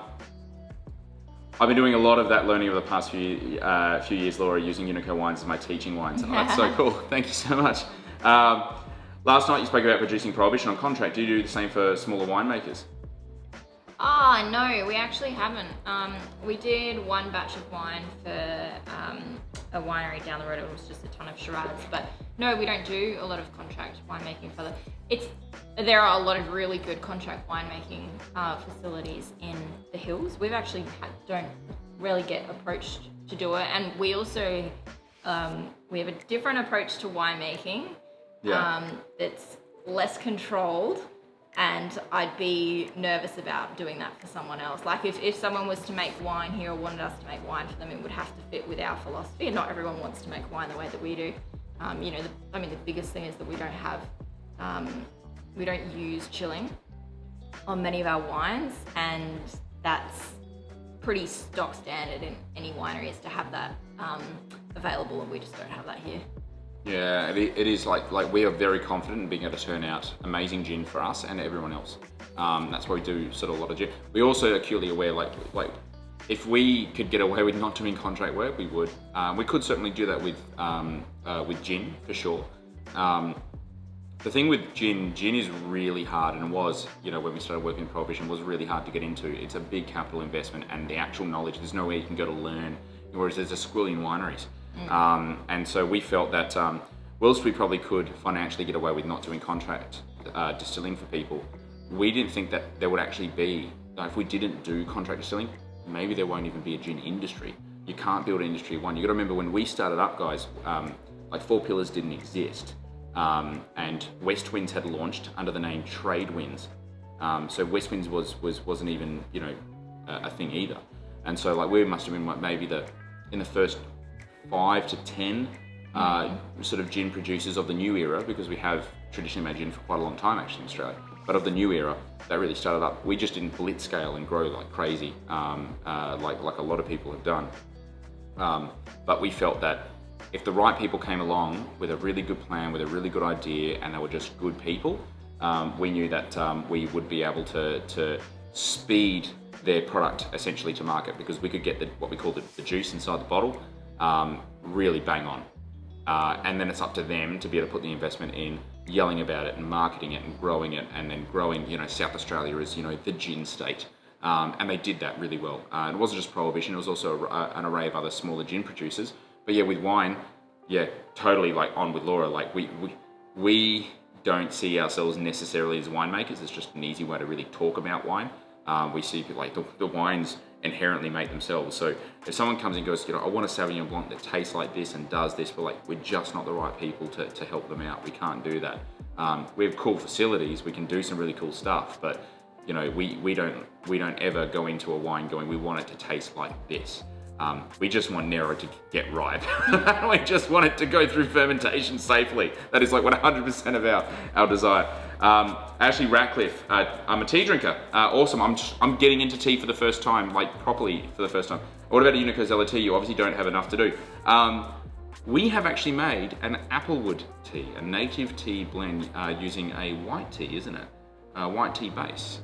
been doing a lot of that learning over the past few years, Laura, using Unico wines as my teaching wines. And that's so cool, thank you so much. Last night you spoke about producing Prohibition on contract. Do you do the same for smaller winemakers? No, we actually haven't. We did one batch of wine for a winery down the road. It was just a ton of Shiraz, but no, we don't do a lot of contract winemaking for there are a lot of really good contract winemaking facilities in the hills. We've actually don't really get approached to do it, and we also we have a different approach to winemaking that's less controlled. And I'd be nervous about doing that for someone else. Like if someone was to make wine here or wanted us to make wine for them, it would have to fit with our philosophy. And not everyone wants to make wine the way that we do. The biggest thing is that we don't have, we don't use chilling on many of our wines, and that's pretty stock standard in any winery is to have that available, and we just don't have that here. Yeah, it is like we are very confident in being able to turn out amazing gin for us and everyone else. That's why we do sort of a lot of gin. We also are acutely aware, like if we could get away with not doing contract work, we would. We could certainly do that with gin for sure. The thing with gin is really hard, and was, when we started working in Prohibition, was really hard to get into. It's a big capital investment, and the actual knowledge, there's nowhere you can go to learn, whereas there's a squillion wineries. And so we felt that whilst we probably could financially get away with not doing contract distilling for people, we didn't think that there would actually be, if we didn't do contract distilling, maybe there won't even be a gin industry. You can't build an industry of one. You got to remember when we started up, guys, like 4 Pillars didn't exist. and West Winds had launched under the name Trade Winds. So West Winds wasn't even, you know, a thing either. And so like we must have been like maybe in the first 5 to 10 sort of gin producers of the new era, because we have traditionally made gin for quite a long time actually in Australia, but of the new era that really started up. We just didn't blitz scale and grow like crazy, like a lot of people have done. But we felt that if the right people came along with a really good plan, with a really good idea, and they were just good people, we knew that we would be able to speed their product essentially to market, because we could get what we call the juice inside the bottle really bang on. And then it's up to them to be able to put the investment in yelling about it and marketing it and growing it, and then growing, you know, South Australia as, you know, the gin state. And they did that really well. It wasn't just Prohibition, it was also an array of other smaller gin producers. But yeah, with wine, yeah, totally like on with Laura. Like we don't see ourselves necessarily as winemakers. It's just an easy way to really talk about wine. We see people like the wines inherently make themselves. So if someone comes and goes, you know, I want a Sauvignon Blanc that tastes like this and does this, but like we're just not the right people to help them out. We can't do that. We have cool facilities. We can do some really cool stuff, but you know, we don't ever go into a wine going, we want it to taste like this. We just want Nero to get ripe. We just want it to go through fermentation safely. That is like 100% of our desire. Ashley Ratcliffe, I'm a tea drinker. Awesome. I'm getting into tea for the first time, like properly for the first time. What about a Unico Zelo tea? You obviously don't have enough to do. We have actually made an applewood tea, a native tea blend using a white tea, isn't it? White tea base.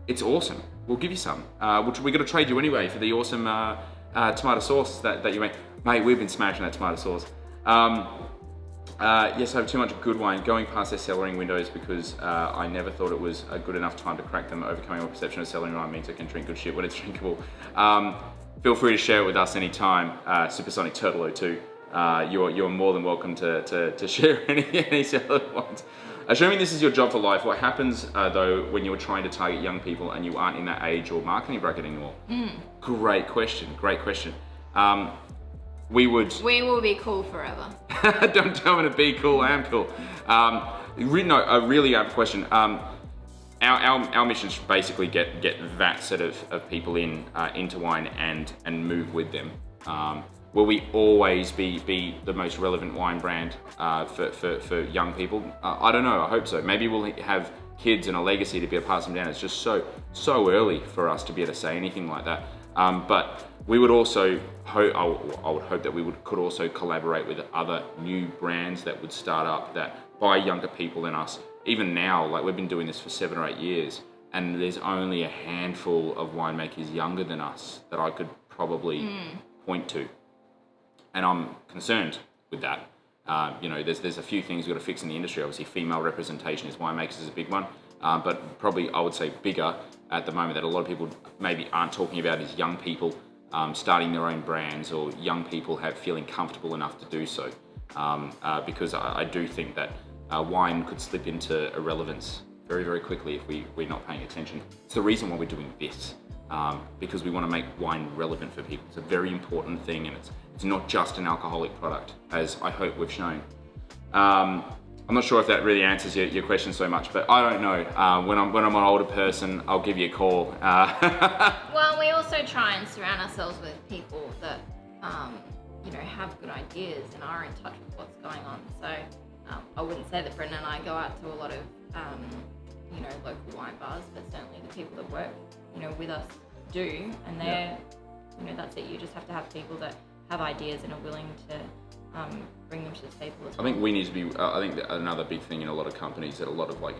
It's awesome. We'll give you some. Which we're going to trade you anyway for the awesome tomato sauce that you make. Mate, we've been smashing that tomato sauce. Yes, I have too much good wine going past their cellaring windows because I never thought it was a good enough time to crack them. Overcoming my perception of cellaring wine means I can drink good shit when it's drinkable. Feel free to share it with us anytime. Supersonic Turtle 02. You're more than welcome to share any cellar wines. Assuming this is your job for life, what happens though when you're trying to target young people and you aren't in that age or marketing bracket anymore? Great question. We will be cool forever. Don't tell me to be cool, I am cool. No, a really good question. Our mission is basically get that set of people into wine and move with them. Will we always be the most relevant wine brand for young people? I don't know, I hope so. Maybe we'll have kids and a legacy to be able to pass them down. It's just so early for us to be able to say anything like that. But we would also hope, I would hope that we could also collaborate with other new brands that would start up that by younger people than us. Even now, like we've been doing this for 7 or 8 years, and there's only a handful of winemakers younger than us that I could probably point to. And I'm concerned with that. You know, there's a few things we've got to fix in the industry. Obviously, female representation as winemakers is a big one, but probably I would say bigger at the moment that a lot of people maybe aren't talking about is young people starting their own brands, or young people feeling comfortable enough to do so. Because I do think that wine could slip into irrelevance very, very quickly if we're not paying attention. It's the reason why we're doing this, because we want to make wine relevant for people. It's a very important thing, and it's not just an alcoholic product, as I hope we've shown. I'm not sure if that really answers your question so much, but I don't know. When I'm an older person, I'll give you a call. Well, we also try and surround ourselves with people that, you know, have good ideas and are in touch with what's going on. So I wouldn't say that Brendan and I go out to a lot of, you know, local wine bars, but certainly the people that work, you know, with us do, and they're, you know, that's it. You just have to have people that have ideas and are willing to bring them to the table as well. I think we need to be, I think that another big thing in a lot of companies that a lot of like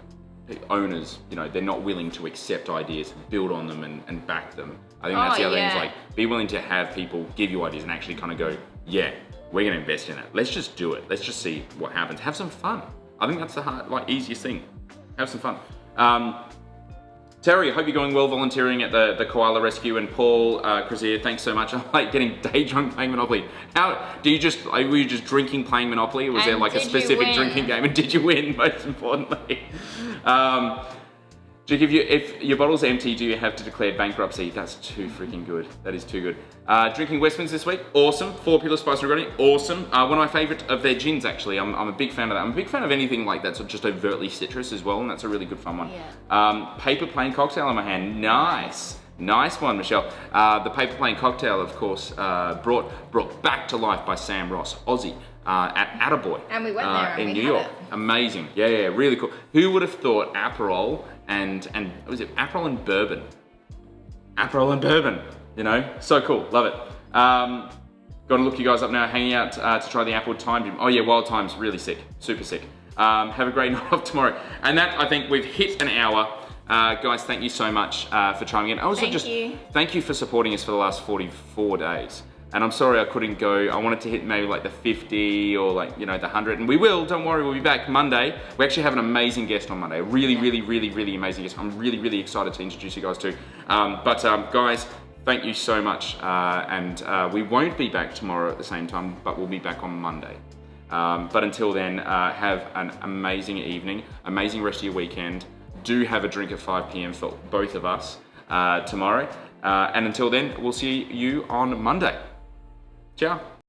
owners, you know, they're not willing to accept ideas, build on them and back them. I think that's the other thing, is like be willing to have people give you ideas and actually kind of go, yeah, we're going to invest in it. Let's just do it. Let's just see what happens. Have some fun. I think that's the easiest thing. Have some fun. Terry, I hope you're going well volunteering at the koala rescue, and Paul, Krasia, thanks so much. I'm like getting day drunk playing Monopoly. Were you just drinking playing Monopoly, or was there like a specific drinking game, and did you win, most importantly? Jake, if your bottle's empty, do you have to declare bankruptcy? That's too freaking good. That is too good. Drinking Westmans this week, awesome. 4 Pillar Spice Negroni, awesome. One of my favourite of their gins, actually. I'm a big fan of that. I'm a big fan of anything like that, so just overtly citrus as well, and that's a really good fun one. Yeah. Paper Plane Cocktail in my hand, nice. Nice one, Michelle. The Paper Plane Cocktail, of course, brought back to life by Sam Ross, Aussie. At Attaboy. And we went there and in we New had York. it. Amazing. Yeah, really cool. Who would have thought Aperol and was it Aperol and bourbon? Aperol and bourbon. You know, so cool. Love it. Got to look you guys up now. Hanging out to try the Apple Time Gym. Oh yeah, Wild Time's really sick. Super sick. Have a great night off tomorrow. And that, I think we've hit an hour. Guys, thank you so much for chiming in. Also, thank you for supporting us for the last 44 days. And I'm sorry I couldn't go. I wanted to hit maybe like the 50 or like, you know, the 100. And we will, don't worry, we'll be back Monday. We actually have an amazing guest on Monday. A really amazing guest. I'm really excited to introduce you guys to. Guys, thank you so much. We won't be back tomorrow at the same time, but we'll be back on Monday. But until then, have an amazing evening, amazing rest of your weekend. Do have a drink at 5 p.m. for both of us tomorrow. And until then, we'll see you on Monday. Ciao.